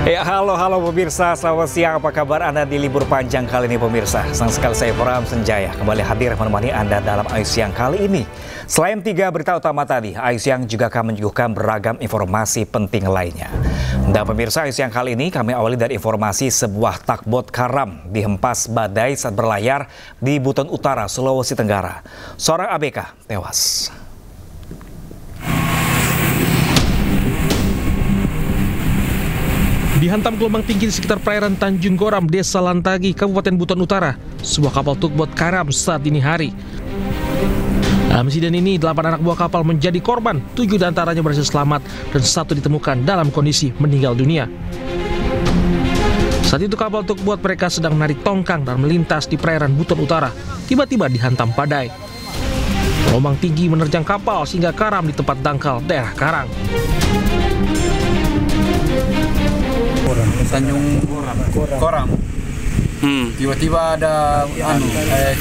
Ya, halo pemirsa, selamat siang. Apa kabar Anda di libur panjang kali ini pemirsa? Senang sekali saya Bram Senjaya kembali hadir menemani Anda dalam Ayu Siang kali ini. Selain 3 berita utama tadi, Ayu Siang juga akan menyuguhkan beragam informasi penting lainnya. Dan pemirsa, Ayu Siang kali ini kami awali dari informasi sebuah takbot karam dihempas badai saat berlayar di Buton Utara, Sulawesi Tenggara. Seorang ABK tewas. Dihantam gelombang tinggi di sekitar perairan Tanjung Goram, Desa Lantagi, Kabupaten Buton Utara, sebuah kapal tugboat karam saat dini hari. Dalam insiden ini, 8 anak buah kapal menjadi korban, 7 diantaranya berhasil selamat dan 1 ditemukan dalam kondisi meninggal dunia. Saat itu kapal tugboat mereka sedang menarik tongkang dan melintas di perairan Buton Utara, tiba-tiba dihantam badai. Gelombang tinggi menerjang kapal sehingga karam di tempat dangkal daerah Karang. Tanjung Goram. Tiba-tiba ada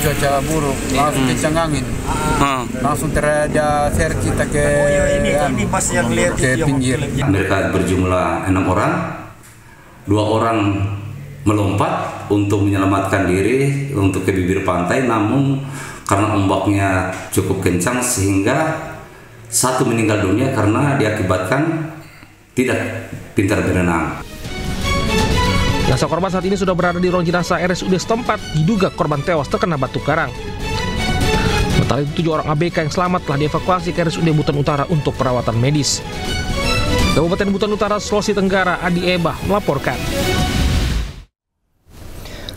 cuaca buruk, langsung kencang angin. Langsung terjadi share kita ke pinggir. Mereka berjumlah 6 orang. 2 orang melompat untuk menyelamatkan diri untuk ke bibir pantai, namun karena ombaknya cukup kencang sehingga 1 meninggal dunia karena diakibatkan tidak pintar berenang. Jenazah korban saat ini sudah berada di ruang jenazah RSUD setempat, diduga korban tewas terkena batu karang. Sementara itu 7 orang ABK yang selamat telah dievakuasi ke RSUD Buton Utara untuk perawatan medis. Kabupaten Buton Utara, Sulawesi Tenggara, Adi Eba melaporkan.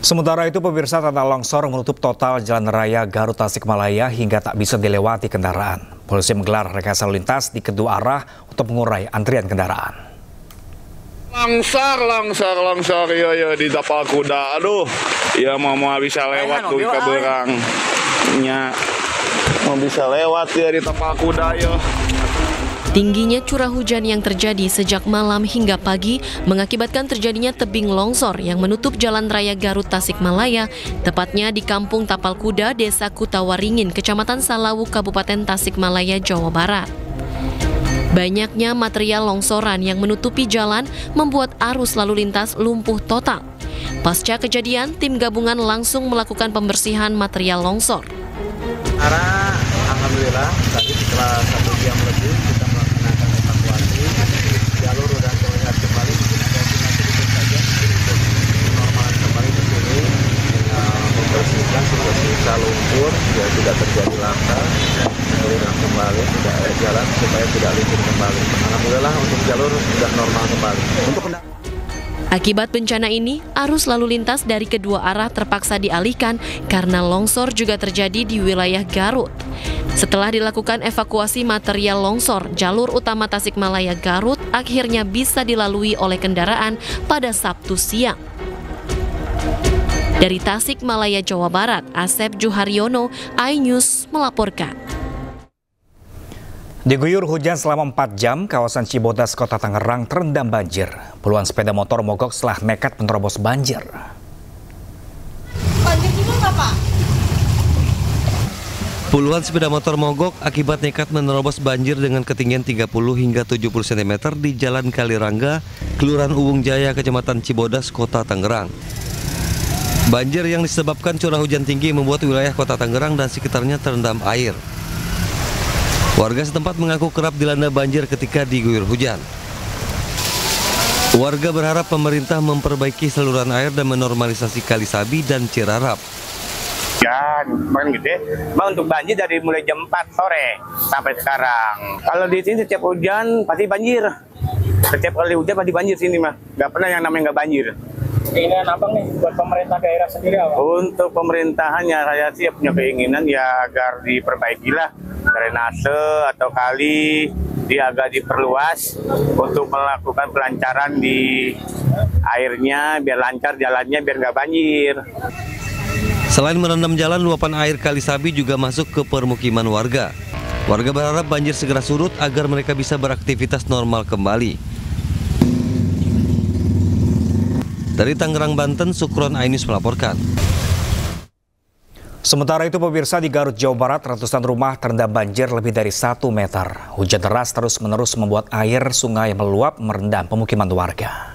Sementara itu pemirsa, tanah longsor menutup total Jalan Raya Garut Tasikmalaya hingga tak bisa dilewati kendaraan. Polisi menggelar rekayasa lalu lintas di kedua arah untuk mengurai antrian kendaraan. Langsar, yo di tapal kuda, aduh, ya mau bisa lewat tuh ke berangnya, mau bisa lewat ya di tapal kuda yo. Tingginya curah hujan yang terjadi sejak malam hingga pagi mengakibatkan terjadinya tebing longsor yang menutup Jalan Raya Garut Tasikmalaya, tepatnya di Kampung Tapal Kuda, Desa Kutawaringin, Kecamatan Salawu, Kabupaten Tasikmalaya, Jawa Barat. Banyaknya material longsoran yang menutupi jalan membuat arus lalu lintas lumpuh total. Pasca kejadian, tim gabungan langsung melakukan pembersihan material longsor. Alhamdulillah, tadi setelah 1 jam lebih kita melaksanakan evakuasi. Jalur sudah terlihat kembali, mungkin ada sedikit saja normal kembali ke sini, membersihkan sisa lumpur, ya tidak terjadi laka. Kemudian kembali tidak jalan supaya tidak licin kembali. Alhamdulillah untuk jalur sudah normal kembali. Akibat bencana ini, arus lalu lintas dari kedua arah terpaksa dialihkan karena longsor juga terjadi di wilayah Garut. Setelah dilakukan evakuasi material longsor, jalur utama Tasikmalaya Garut akhirnya bisa dilalui oleh kendaraan pada Sabtu siang. Dari Tasikmalaya, Jawa Barat, Asep Juharyono, iNews melaporkan. Diguyur hujan selama 4 jam, kawasan Cibodas, Kota Tangerang terendam banjir. Puluhan sepeda motor mogok setelah nekat menerobos banjir. Banjir juga nggak, Pak? Puluhan sepeda motor mogok akibat nekat menerobos banjir dengan ketinggian 30 hingga 70 cm di Jalan Kalirangga, Kelurahan Uwung Jaya, Kecamatan Cibodas, Kota Tangerang. Banjir yang disebabkan curah hujan tinggi membuat wilayah Kota Tangerang dan sekitarnya terendam air. Warga setempat mengaku kerap dilanda banjir ketika diguyur hujan. Warga berharap pemerintah memperbaiki saluran air dan menormalisasi Kali Sabi dan Cirarap. Ya, makin gede. Bang, untuk banjir dari mulai jam 4 sore sampai sekarang. Kalau di sini setiap hujan pasti banjir. Setiap kali hujan pasti banjir sini mah. Nggak pernah yang namanya nggak banjir. Keinginan abang nih buat pemerintah daerah sendiri apa? Untuk pemerintahannya saya sih punya keinginan ya agar diperbaikilah drainase atau kali dia agak diperluas untuk melakukan pelancaran di airnya biar lancar jalannya biar nggak banjir. Selain merendam jalan, luapan air Kali Sabi juga masuk ke permukiman warga. Warga berharap banjir segera surut agar mereka bisa beraktivitas normal kembali. Dari Tangerang, Banten, Sukron, iNews melaporkan. Sementara itu pemirsa, di Garut, Jawa Barat, ratusan rumah terendam banjir lebih dari 1 meter. Hujan deras terus-menerus membuat air sungai meluap merendam pemukiman warga.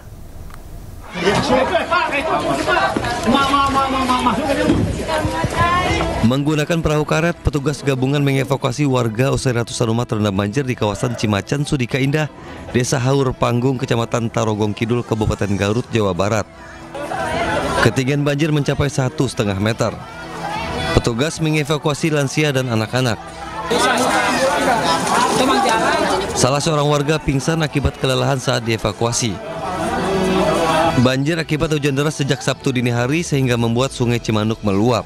Menggunakan perahu karet, petugas gabungan mengevakuasi warga usai ratusan rumah terendam banjir di kawasan Cimacan, Sudika Indah, Desa Haur Panggung, Kecamatan Tarogong Kidul, Kabupaten Garut, Jawa Barat. Ketinggian banjir mencapai 1,5 meter. Petugas mengevakuasi lansia dan anak-anak. Salah seorang warga pingsan akibat kelelahan saat dievakuasi. Banjir akibat hujan deras sejak Sabtu dini hari sehingga membuat Sungai Cimanuk meluap.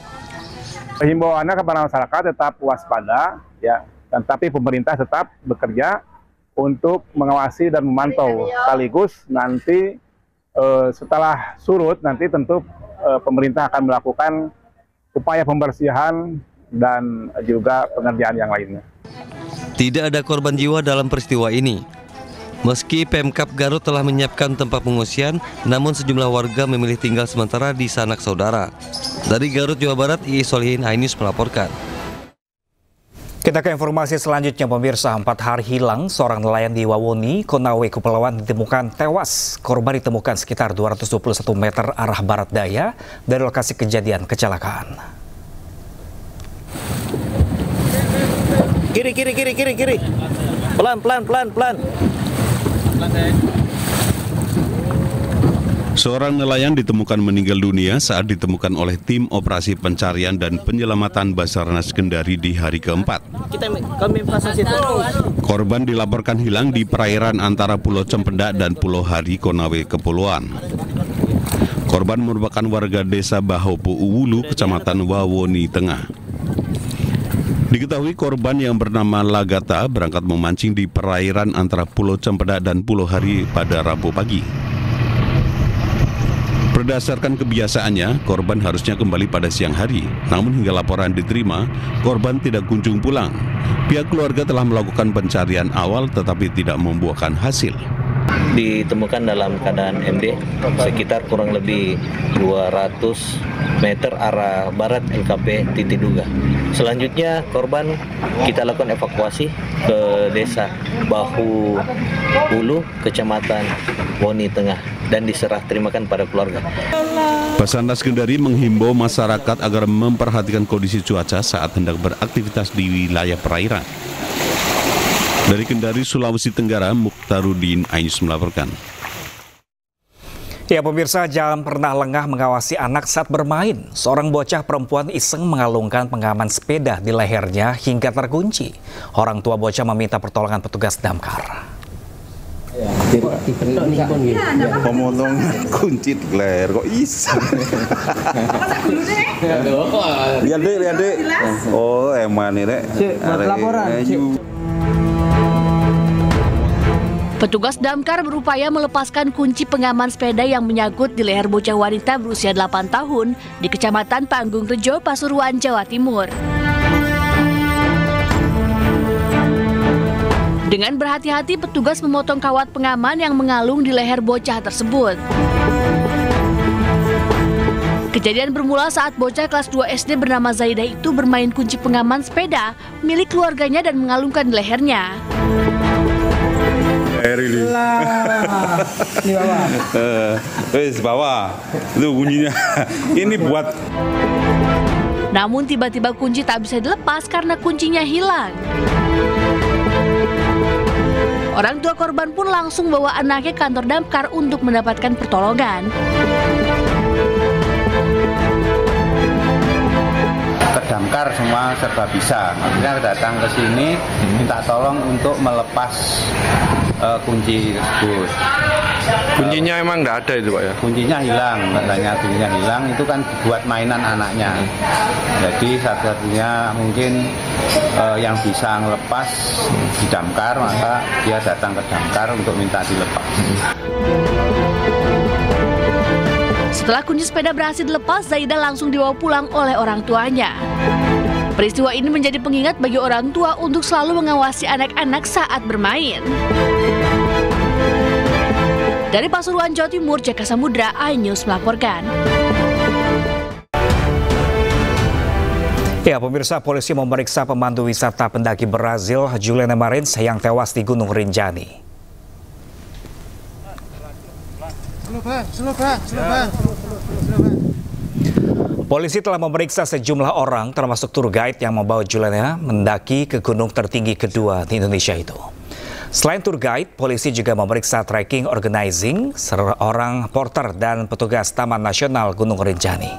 Himbauannya kepada masyarakat tetap waspada, ya, dan tapi pemerintah tetap bekerja untuk mengawasi dan memantau. Sekaligus nanti setelah surut, nanti tentu pemerintah akan melakukan upaya pembersihan dan juga pengerjaan yang lainnya. Tidak ada korban jiwa dalam peristiwa ini. Meski Pemkab Garut telah menyiapkan tempat pengungsian, namun sejumlah warga memilih tinggal sementara di sanak saudara. Dari Garut, Jawa Barat, Iis Solihin, iNews melaporkan. Kita ke informasi selanjutnya, pemirsa. 4 hari hilang, seorang nelayan di Wawoni, Konawe, Kepulauan ditemukan tewas. Korban ditemukan sekitar 221 meter arah barat daya dari lokasi kejadian kecelakaan. Kiri. Pelan. Seorang nelayan ditemukan meninggal dunia saat ditemukan oleh tim operasi pencarian dan penyelamatan Basarnas Kendari di hari keempat. Korban dilaporkan hilang di perairan antara Pulau Cempedak dan Pulau Hari, Konawe, Kepulauan. Korban merupakan warga desa Bahopo Uwulu, Kecamatan Wawoni Tengah. Diketahui korban yang bernama Lagata berangkat memancing di perairan antara Pulau Cempedak dan Pulau Hari pada Rabu pagi. Berdasarkan kebiasaannya, korban harusnya kembali pada siang hari. Namun hingga laporan diterima, korban tidak kunjung pulang. Pihak keluarga telah melakukan pencarian awal tetapi tidak membuahkan hasil. Ditemukan dalam keadaan MD sekitar kurang lebih 200 meter arah barat LKP titik duga. Selanjutnya korban kita lakukan evakuasi ke desa Bahu Ulu, Kecamatan Woni Tengah dan diserah terimakan pada keluarga. Basarnas Kendari menghimbau masyarakat agar memperhatikan kondisi cuaca saat hendak beraktivitas di wilayah perairan. Dari Kendari, Sulawesi Tenggara, Mukhtaruddin, iNews melaporkan. Ya pemirsa, jangan pernah lengah mengawasi anak saat bermain. Seorang bocah perempuan iseng mengalungkan pengaman sepeda di lehernya hingga terkunci. Orang tua bocah meminta pertolongan petugas damkar. Pemotong kunci di leher kok iseng. Lihat dek. Oh emang nih dek. Laporan. Petugas damkar berupaya melepaskan kunci pengaman sepeda yang menyangkut di leher bocah wanita berusia 8 tahun di Kecamatan Panggung Rejo, Pasuruan, Jawa Timur. Dengan berhati-hati, petugas memotong kawat pengaman yang mengalung di leher bocah tersebut. Kejadian bermula saat bocah kelas 2 SD bernama Zaidah itu bermain kunci pengaman sepeda milik keluarganya dan mengalungkan di lehernya. Ini bawah. Itu kuncinya. Ini buat. Namun tiba-tiba kunci tak bisa dilepas karena kuncinya hilang. Orang tua korban pun langsung bawa anaknya ke kantor damkar untuk mendapatkan pertolongan. Damkar semua serba bisa, akhirnya datang ke sini minta tolong untuk melepas kunci tersebut. Kuncinya emang nggak ada itu Pak ya? Kuncinya hilang, katanya kuncinya hilang, itu kan buat mainan anaknya. Jadi satu-satunya mungkin yang bisa ngelepas di damkar, maka dia datang ke damkar untuk minta dilepas. Setelah kunci sepeda berhasil dilepas, Zaidah langsung dibawa pulang oleh orang tuanya. Peristiwa ini menjadi pengingat bagi orang tua untuk selalu mengawasi anak-anak saat bermain. Dari Pasuruan, Jawa Timur, Jaka Samudra, iNews melaporkan. Ya pemirsa, polisi memeriksa pemandu wisata pendaki Brazil, Juliana Marins, yang tewas di Gunung Rinjani. Polisi telah memeriksa sejumlah orang termasuk tour guide yang membawa Juliana mendaki ke gunung tertinggi kedua di Indonesia itu. Selain tour guide, polisi juga memeriksa trekking organizing, seorang porter dan petugas Taman Nasional Gunung Rinjani.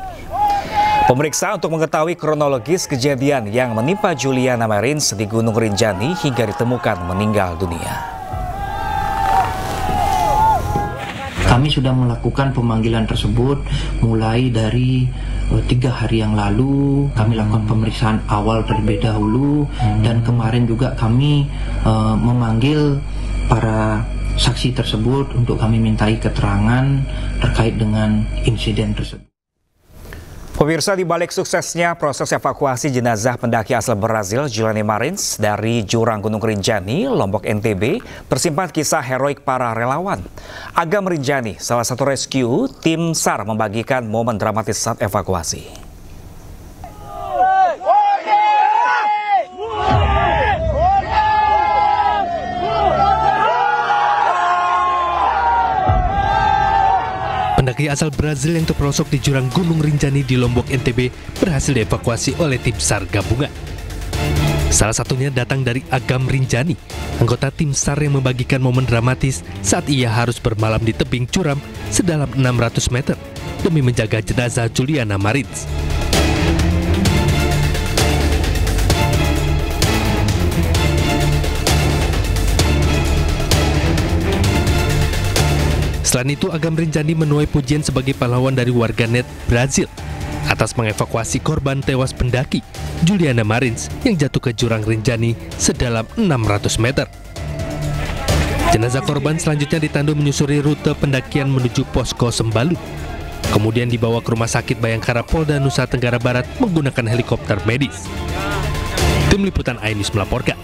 Pemeriksaan untuk mengetahui kronologis kejadian yang menimpa Juliana Marins di Gunung Rinjani hingga ditemukan meninggal dunia. Kami sudah melakukan pemanggilan tersebut mulai dari 3 hari yang lalu. Kami lakukan pemeriksaan awal terlebih dahulu dan kemarin juga kami memanggil para saksi tersebut untuk kami mintai keterangan terkait dengan insiden tersebut. Pemirsa, di balik suksesnya proses evakuasi jenazah pendaki asal Brazil Juliana Marins dari jurang Gunung Rinjani, Lombok NTB, tersimpan kisah heroik para relawan. Agam Rinjani, salah satu rescue, tim SAR membagikan momen dramatis saat evakuasi. Pendaki asal Brazil yang terperosok di jurang Gunung Rinjani di Lombok NTB berhasil dievakuasi oleh tim SAR gabungan. Salah satunya datang dari Agam Rinjani, anggota tim SAR yang membagikan momen dramatis saat ia harus bermalam di tebing curam sedalam 600 meter demi menjaga jenazah Juliana Marins. Selain itu, Agam Rinjani menuai pujian sebagai pahlawan dari warganet Brazil atas mengevakuasi korban tewas pendaki Juliana Marins yang jatuh ke jurang Rinjani sedalam 600 meter. Jenazah korban selanjutnya ditandu menyusuri rute pendakian menuju posko Sembalu. Kemudian dibawa ke Rumah Sakit Bayangkara Polda Nusa Tenggara Barat menggunakan helikopter medis. Tim Liputan iNews melaporkan.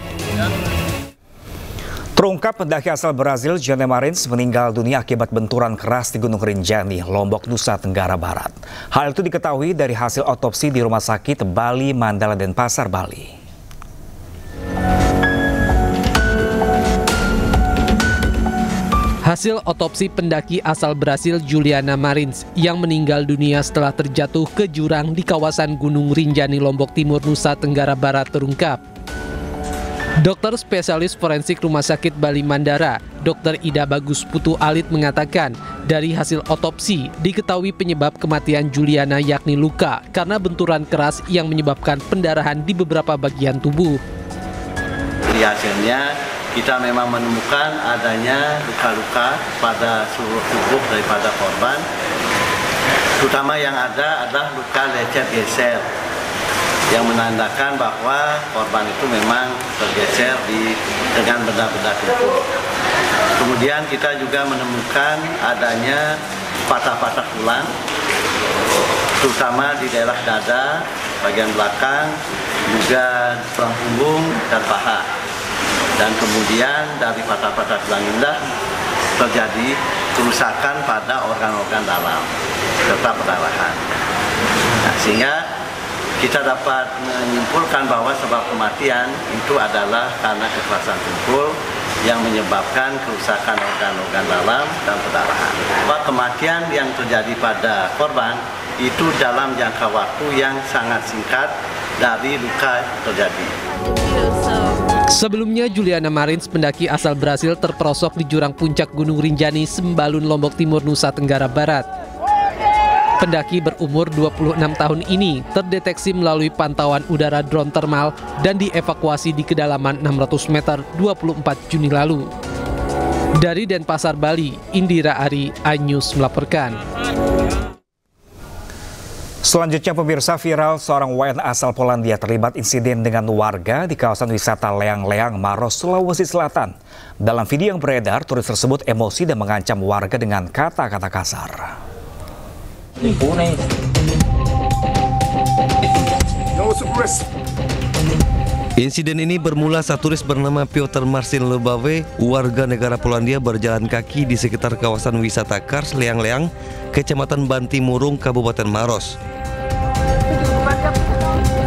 Terungkap pendaki asal Brazil Juliana Marins meninggal dunia akibat benturan keras di Gunung Rinjani, Lombok, Nusa Tenggara Barat. Hal itu diketahui dari hasil otopsi di Rumah Sakit Bali Mandala Denpasar, Bali. Hasil otopsi pendaki asal Brasil Juliana Marins yang meninggal dunia setelah terjatuh ke jurang di kawasan Gunung Rinjani, Lombok Timur, Nusa Tenggara Barat terungkap. Dokter spesialis forensik Rumah Sakit Bali Mandara, Dr. Ida Bagus Putu Alit mengatakan, dari hasil otopsi diketahui penyebab kematian Juliana yakni luka karena benturan keras yang menyebabkan pendarahan di beberapa bagian tubuh. Di hasilnya kita memang menemukan adanya luka-luka pada seluruh tubuh daripada korban, terutama yang ada adalah luka lecet geser yang menandakan bahwa korban itu memang tergeser dengan benda-benda tubuh. Kemudian kita juga menemukan adanya patah-patah tulang, terutama di daerah dada, bagian belakang, juga tulang punggung dan paha. Dan kemudian dari patah-patah tulang inilah terjadi kerusakan pada organ-organ dalam serta perdarahan. Nah, sehingga kita dapat menyimpulkan bahwa sebab kematian itu adalah karena kekerasan tubuh yang menyebabkan kerusakan organ-organ dalam dan perdarahan. Bahwa kematian yang terjadi pada korban itu dalam jangka waktu yang sangat singkat dari luka terjadi. Sebelumnya, Juliana Marins, pendaki asal Brasil, terperosok di jurang puncak Gunung Rinjani, Sembalun, Lombok Timur, Nusa Tenggara Barat. Pendaki berumur 26 tahun ini terdeteksi melalui pantauan udara drone thermal dan dievakuasi di kedalaman 600 meter 24 Juni lalu. Dari Denpasar, Bali, Indira Ari, iNews melaporkan. Selanjutnya, pemirsa, viral seorang WNA asal Polandia terlibat insiden dengan warga di kawasan wisata Leang-Leang, Maros, Sulawesi Selatan. Dalam video yang beredar, turis tersebut emosi dan mengancam warga dengan kata-kata kasar. Insiden ini bermula saat turis bernama Piotr Marcin Lubawe, warga negara Polandia, berjalan kaki di sekitar kawasan wisata Kars Leang-Leang, Kecamatan Bantimurung, Kabupaten Maros.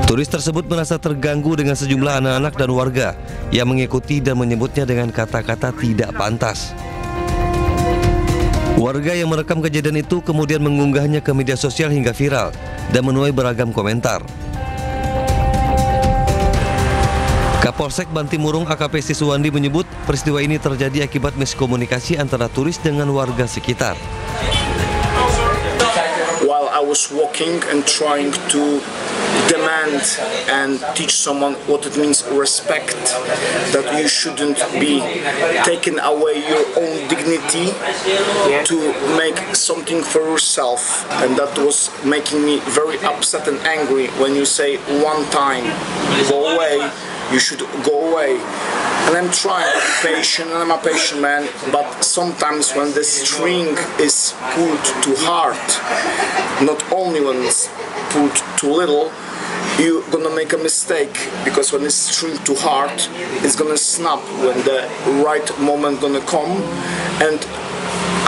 Turis tersebut merasa terganggu dengan sejumlah anak-anak dan warga yang mengikuti dan menyebutnya dengan kata-kata tidak pantas. Warga yang merekam kejadian itu kemudian mengunggahnya ke media sosial hingga viral dan menuai beragam komentar. Kapolsek Bantimurung AKP Siswandi menyebut peristiwa ini terjadi akibat miskomunikasi antara turis dengan warga sekitar. While I was walking and trying to demand and teach someone what it means respect, that you shouldn't be taking away your own dignity to make something for yourself, and that was making me very upset and angry when you say one time go away, you should go away. And I'm trying to be patient, and I'm a patient man, but sometimes when the string is pulled too hard, not only when it's pulled too little, you're gonna make a mistake, because when it's string too hard, it's gonna snap when the right moment gonna come, and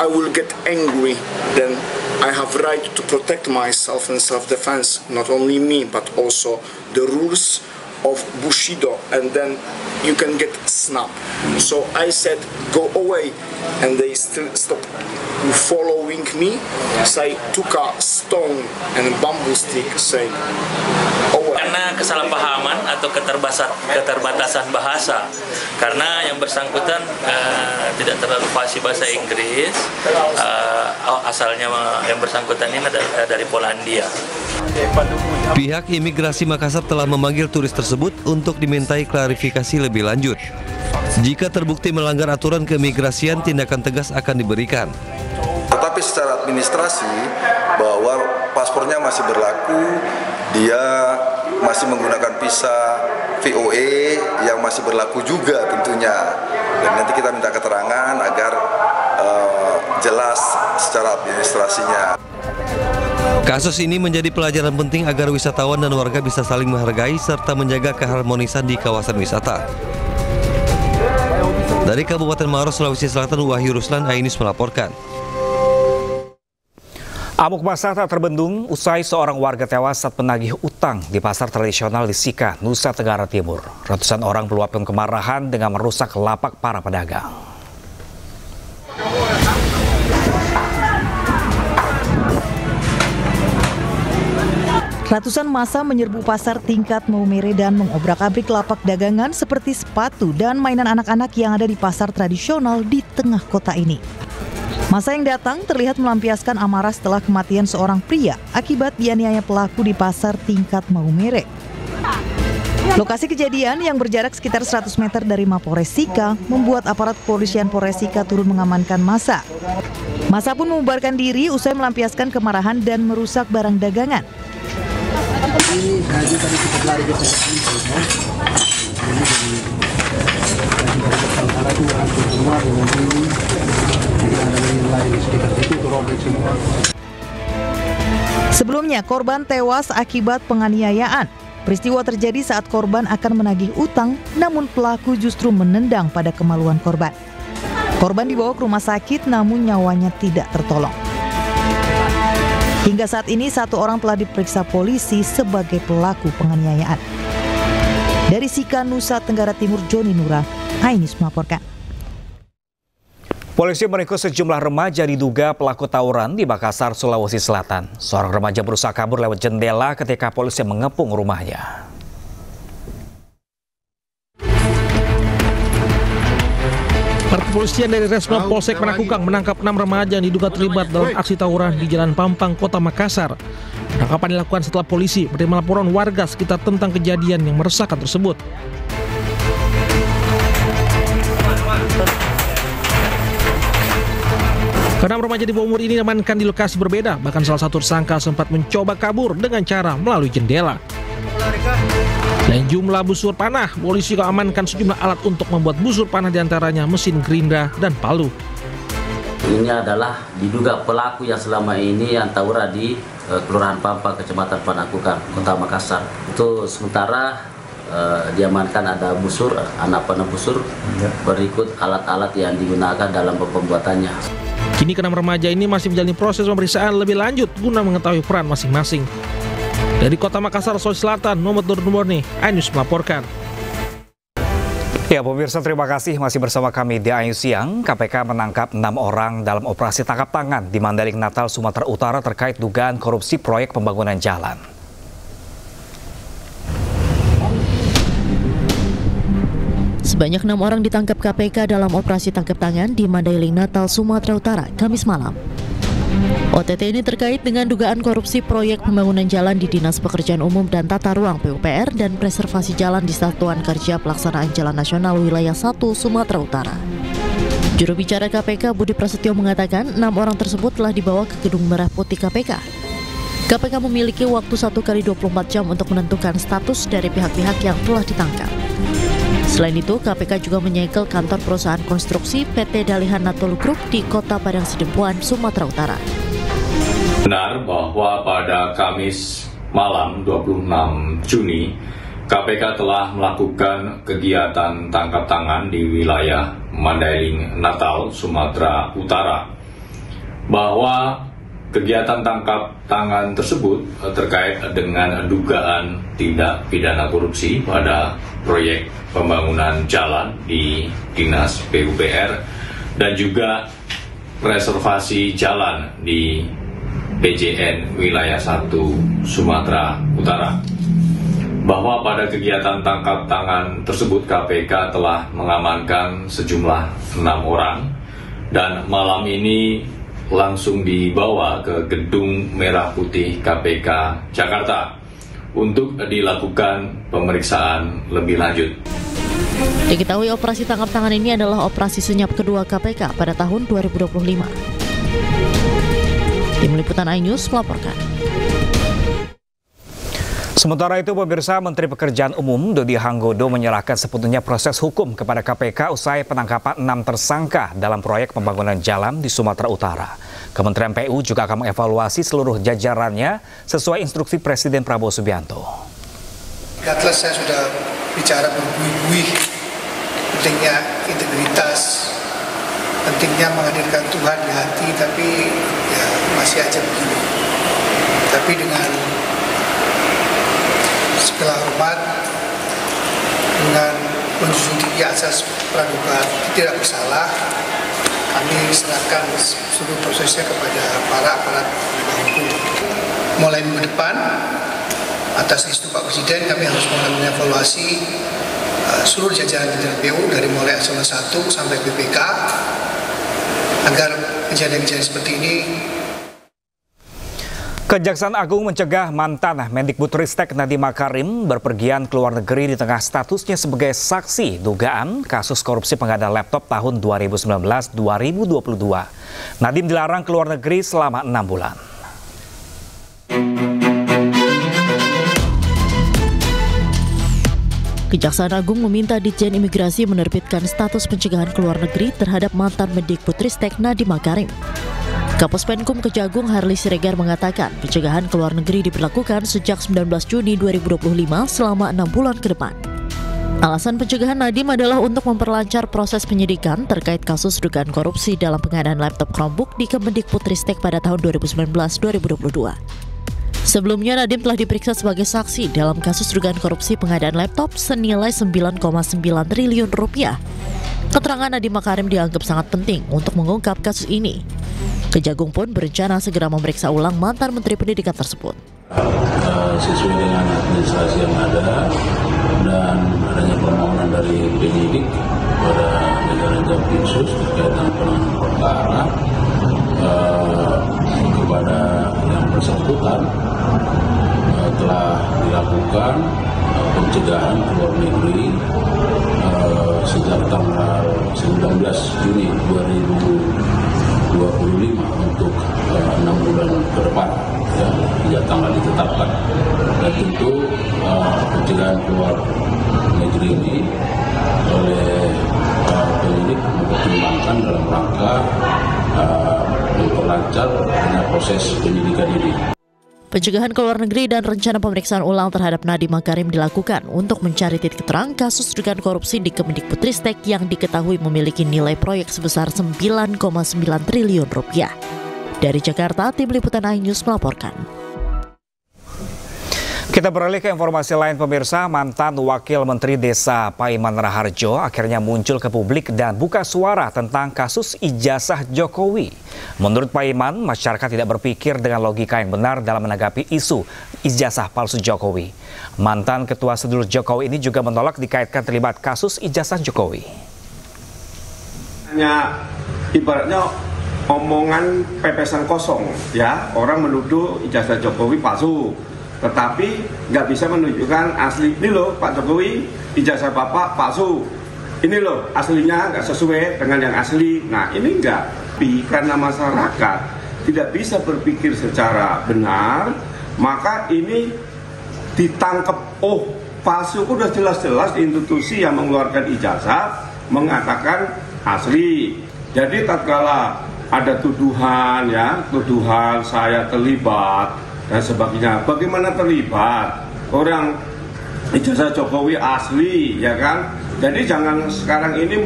I will get angry. Then I have right to protect myself in self-defense, not only me, but also the rules of Bushido, and then you can get snapped. So I said go away, and they still stopped following me. So I took a stone and a bamboo stick saying away. Karena kesalahpahaman atau keterbatasan bahasa, karena yang bersangkutan tidak terlalu fasih bahasa Inggris, asalnya yang bersangkutan ini dari Polandia. Pihak imigrasi Makassar telah memanggil turis tersebut untuk dimintai klarifikasi lebih lanjut. Jika terbukti melanggar aturan keimigrasian, tindakan tegas akan diberikan. Tetapi secara administrasi bahwa paspornya masih berlaku, dia masih menggunakan visa VOE yang masih berlaku juga tentunya. Dan nanti kita minta keterangan agar jelas secara administrasinya. Kasus ini menjadi pelajaran penting agar wisatawan dan warga bisa saling menghargai serta menjaga keharmonisan di kawasan wisata. Dari Kabupaten Maros, Sulawesi Selatan, Wahyu Ruslan, Ainus melaporkan. Amuk massa tak terbendung usai seorang warga tewas saat menagih utang di pasar tradisional di Sika, Nusa Tenggara Timur. Ratusan orang meluapkan kemarahan dengan merusak lapak para pedagang. Ratusan massa menyerbu pasar tingkat Maumere dan mengobrak-abrik lapak dagangan seperti sepatu dan mainan anak-anak yang ada di pasar tradisional di tengah kota ini. Massa yang datang terlihat melampiaskan amarah setelah kematian seorang pria akibat dianiaya pelaku di pasar tingkat Maumere. Lokasi kejadian yang berjarak sekitar 100 meter dari Mapores Sika membuat aparat kepolisian Polres Sika turun mengamankan massa. Massa pun membubarkan diri usai melampiaskan kemarahan dan merusak barang dagangan. Ini tadi kita lari ke tempat ini, Sebelumnya, korban tewas akibat penganiayaan. Peristiwa terjadi saat korban akan menagih utang, namun pelaku justru menendang pada kemaluan korban. Korban dibawa ke rumah sakit, namun nyawanya tidak tertolong. Hingga saat ini, 1 orang telah diperiksa polisi sebagai pelaku penganiayaan. Dari Sika, Nusa Tenggara Timur, Joni Nura, Ainus melaporkan. Polisi meringkus sejumlah remaja diduga pelaku tawuran di Makassar, Sulawesi Selatan. Seorang remaja berusaha kabur lewat jendela ketika polisi mengepung rumahnya. Kepolisian dari Resmob Polsek Panakukang menangkap 6 remaja yang diduga terlibat dalam aksi tawuran di Jalan Pampang, Kota Makassar. Penangkapan dilakukan setelah polisi menerima laporan warga sekitar tentang kejadian yang meresahkan tersebut. Ke-6 remaja di bawah umur ini diamankan di lokasi berbeda, bahkan salah satu tersangka sempat mencoba kabur dengan cara melalui jendela. Selain jumlah busur panah, polisi juga amankan sejumlah alat untuk membuat busur panah, diantaranya mesin gerinda dan palu. Ini adalah diduga pelaku yang selama ini yang tawuran di Kelurahan Pampang, Kecamatan Panakukang, Kota Makassar. Itu sementara diamankan ada busur, anak panah busur, berikut alat-alat yang digunakan dalam pembuatannya. Kini ke-6 remaja ini masih menjalani proses pemeriksaan lebih lanjut guna mengetahui peran masing-masing. Dari Kota Makassar, Sulawesi Selatan, Muhammad Nur Numorni, Ainus melaporkan. Ya pemirsa, terima kasih masih bersama kami di Ayu Siang. KPK menangkap 6 orang dalam operasi tangkap tangan di Mandailing, Natal, Sumatera Utara terkait dugaan korupsi proyek pembangunan jalan. Sebanyak 6 orang ditangkap KPK dalam operasi tangkap tangan di Mandailing, Natal, Sumatera Utara, Kamis malam. OTT ini terkait dengan dugaan korupsi proyek pembangunan jalan di Dinas Pekerjaan Umum dan Tata Ruang PUPR dan preservasi jalan di Satuan Kerja Pelaksanaan Jalan Nasional Wilayah 1 Sumatera Utara. Juru bicara KPK Budi Prasetyo mengatakan 6 orang tersebut telah dibawa ke Gedung Merah Putih KPK. KPK memiliki waktu 1 kali 24 jam untuk menentukan status dari pihak-pihak yang telah ditangkap. Selain itu, KPK juga menyegel kantor perusahaan konstruksi PT Dalihan Natul Group di Kota Padang Sidempuan, Sumatera Utara. Benar bahwa pada Kamis malam 26 Juni, KPK telah melakukan kegiatan tangkap tangan di wilayah Mandailing, Natal, Sumatera Utara. Bahwa kegiatan tangkap tangan tersebut terkait dengan dugaan tindak pidana korupsi pada proyek pembangunan jalan di Dinas PUPR dan juga reservasi jalan di PJN Wilayah 1 Sumatera Utara. Bahwa pada kegiatan tangkap tangan tersebut KPK telah mengamankan sejumlah 6 orang dan malam ini langsung dibawa ke Gedung Merah Putih KPK Jakarta untuk dilakukan pemeriksaan lebih lanjut. Diketahui operasi tangkap tangan ini adalah operasi senyap kedua KPK pada tahun 2025. Tim Liputan iNews melaporkan. Sementara itu, pemirsa, Menteri Pekerjaan Umum Dodi Hanggodo menyerahkan sepenuhnya proses hukum kepada KPK usai penangkapan 6 tersangka dalam proyek pembangunan jalan di Sumatera Utara. Kementerian PU juga akan mengevaluasi seluruh jajarannya sesuai instruksi Presiden Prabowo Subianto. Atlas saya sudah bicara berbuih-buih pentingnya integritas, pentingnya menghadirkan Tuhan di hati, tapi ya masih aja begini. Tapi dengan segala hormat, dengan menjunjung tinggi asas praduga tidak bersalah, kami serahkan seluruh prosesnya kepada para aparat penegak hukum. Mulai minggu depan, atas restu Pak Presiden, kami harus mulai mengevaluasi seluruh jajaran PU dari mulai eselon 1 sampai BPK agar kejadian-kejadian seperti ini. Kejaksaan Agung mencegah mantan Mendikbudristek Nadiem Makarim berpergian ke luar negeri di tengah statusnya sebagai saksi dugaan kasus korupsi pengadaan laptop tahun 2019-2022. Nadiem dilarang ke luar negeri selama 6 bulan. Kejaksaan Agung meminta Ditjen Imigrasi menerbitkan status pencegahan ke luar negeri terhadap mantan Mendikbudristek Nadiem Makarim. Kapuspenkum Kejagung Harli Siregar mengatakan pencegahan ke luar negeri diberlakukan sejak 19 Juni 2025 selama 6 bulan ke depan. Alasan pencegahan Nadiem adalah untuk memperlancar proses penyidikan terkait kasus dugaan korupsi dalam pengadaan laptop Chromebook di Kemendikbudristek pada tahun 2019-2022. Sebelumnya Nadiem telah diperiksa sebagai saksi dalam kasus dugaan korupsi pengadaan laptop senilai 9,9 triliun rupiah. Keterangan Nadiem Makarim dianggap sangat penting untuk mengungkap kasus ini. Kejagung pun berencana segera memeriksa ulang mantan Menteri Pendidikan tersebut. Sesuai dengan administrasi yang ada dan adanya permohonan dari penyidik kepada negara Jampinsus terkait dengan penanganan perkara kepada yang bersangkutan telah dilakukan pencegahan ke luar negeri sejak tanggal 19 Juni 2025 untuk 6 bulan ke depan, ya, hingga tanggal ditetapkan. Dan tentu pencegahan keluar negeri ini oleh penyidik mempertimbangkan dalam rangka memperlancar proses penyidikan ini. Pencegahan ke luar negeri dan rencana pemeriksaan ulang terhadap Nadiem Makarim dilakukan untuk mencari titik terang kasus dugaan korupsi di Kemendikbudristek yang diketahui memiliki nilai proyek sebesar 9,9 triliun rupiah. Dari Jakarta, Tim Liputan iNews melaporkan. Kita beralih ke informasi lain pemirsa, mantan Wakil Menteri Desa Paiman Raharjo akhirnya muncul ke publik dan buka suara tentang kasus ijazah Jokowi. Menurut Paiman, masyarakat tidak berpikir dengan logika yang benar dalam menanggapi isu ijazah palsu Jokowi. Mantan Ketua Sedulur Jokowi ini juga menolak dikaitkan terlibat kasus ijazah Jokowi. Hanya ibaratnya omongan pepesan kosong, ya, orang menuduh ijazah Jokowi palsu. Tetapi nggak bisa menunjukkan asli. Ini loh Pak Jokowi, ijazah Bapak palsu. Ini loh aslinya nggak sesuai dengan yang asli. Nah ini enggak. Karena masyarakat tidak bisa berpikir secara benar, maka ini ditangkap, oh palsu, udah jelas-jelas institusi yang mengeluarkan ijazah mengatakan asli. Jadi tatkala ada tuduhan, ya, tuduhan saya terlibat dan sebagainya. Bagaimana terlibat? Orang ijazah Jokowi asli, ya kan? Jadi jangan sekarang ini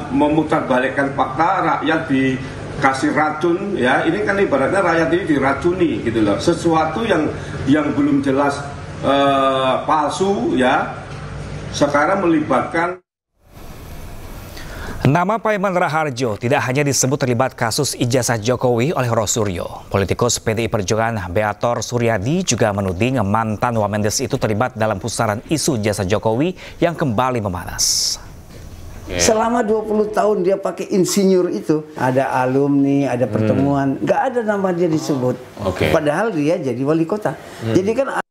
memutarbalikkan fakta, rakyat dikasih racun, ya. Ini kan ibaratnya rakyat ini diracuni gitu loh. Sesuatu yang belum jelas palsu, ya. Sekarang melibatkan. Nama Paiman Raharjo tidak hanya disebut terlibat kasus ijazah Jokowi oleh Rosuryo. Politikus PDI Perjuangan Beator Suryadi juga menuding mantan Wamendes itu terlibat dalam pusaran isu ijazah Jokowi yang kembali memanas. Selama 20 tahun dia pakai insinyur itu, ada alumni, ada pertemuan, nggak ada nama dia disebut. Padahal dia jadi wali kota. Jadi kan.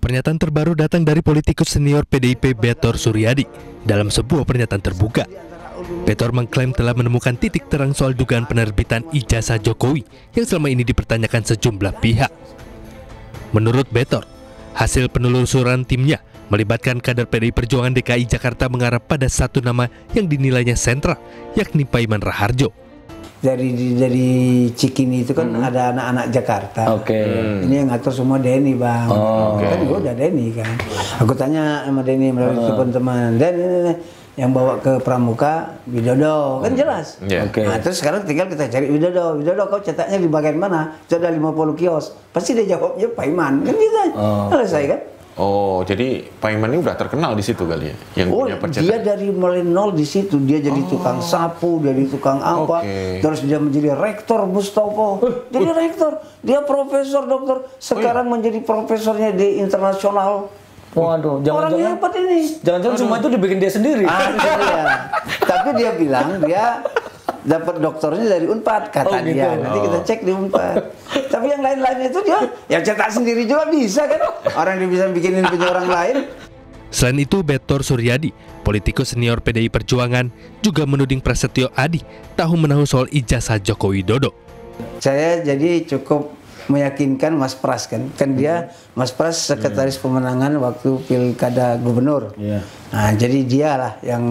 Pernyataan terbaru datang dari politikus senior PDIP Beator Suryadi dalam sebuah pernyataan terbuka. Beator mengklaim telah menemukan titik terang soal dugaan penerbitan ijazah Jokowi yang selama ini dipertanyakan sejumlah pihak. Menurut Beator, hasil penelusuran timnya melibatkan kader PDI Perjuangan DKI Jakarta mengarah pada satu nama yang dinilainya sentral, yakni Paiman Raharjo. Dari Cikini itu kan ada anak-anak Jakarta. Ini yang ngatur semua Denny, Bang. Kan gue udah Denny kan. Aku tanya sama Denny melalui teman-teman. Denny yang bawa ke Pramuka, Widodo, kan jelas. Nah, terus sekarang tinggal kita cari Widodo. Widodo, kau cetaknya di bagian mana? Itu ada 50 kios. Pasti dia jawabnya Paiman, kan gitu. Selesai kan? Oh, jadi Paiman ini udah terkenal di situ kali ya? Yang punya percetakan. Dia dari mulai nol di situ. Dia jadi tukang sapu, jadi tukang apa. Terus dia menjadi rektor Mustopo. Jadi rektor. Dia profesor, dokter. Sekarang menjadi profesornya di internasional. Waduh, jangan-jangan hebat ini. Jangan-jangan semua itu dibikin dia sendiri. Tapi dia bilang dia dapat doktornya dari Unpad, kata dia. Nanti kita cek di Unpad. Tapi yang lain-lainnya itu dia ya cetak sendiri juga bisa kan? Orang dia bisa bikinin punya orang lain. Selain itu, Beator Suryadi, politikus senior PDI Perjuangan, juga menuding Prasetyo Adi tahu-menahu soal ijazah Joko Widodo. Saya jadi cukup meyakinkan Mas Pras kan dia Mas Pras sekretaris pemenangan waktu pilkada gubernur. Nah jadi dialah yang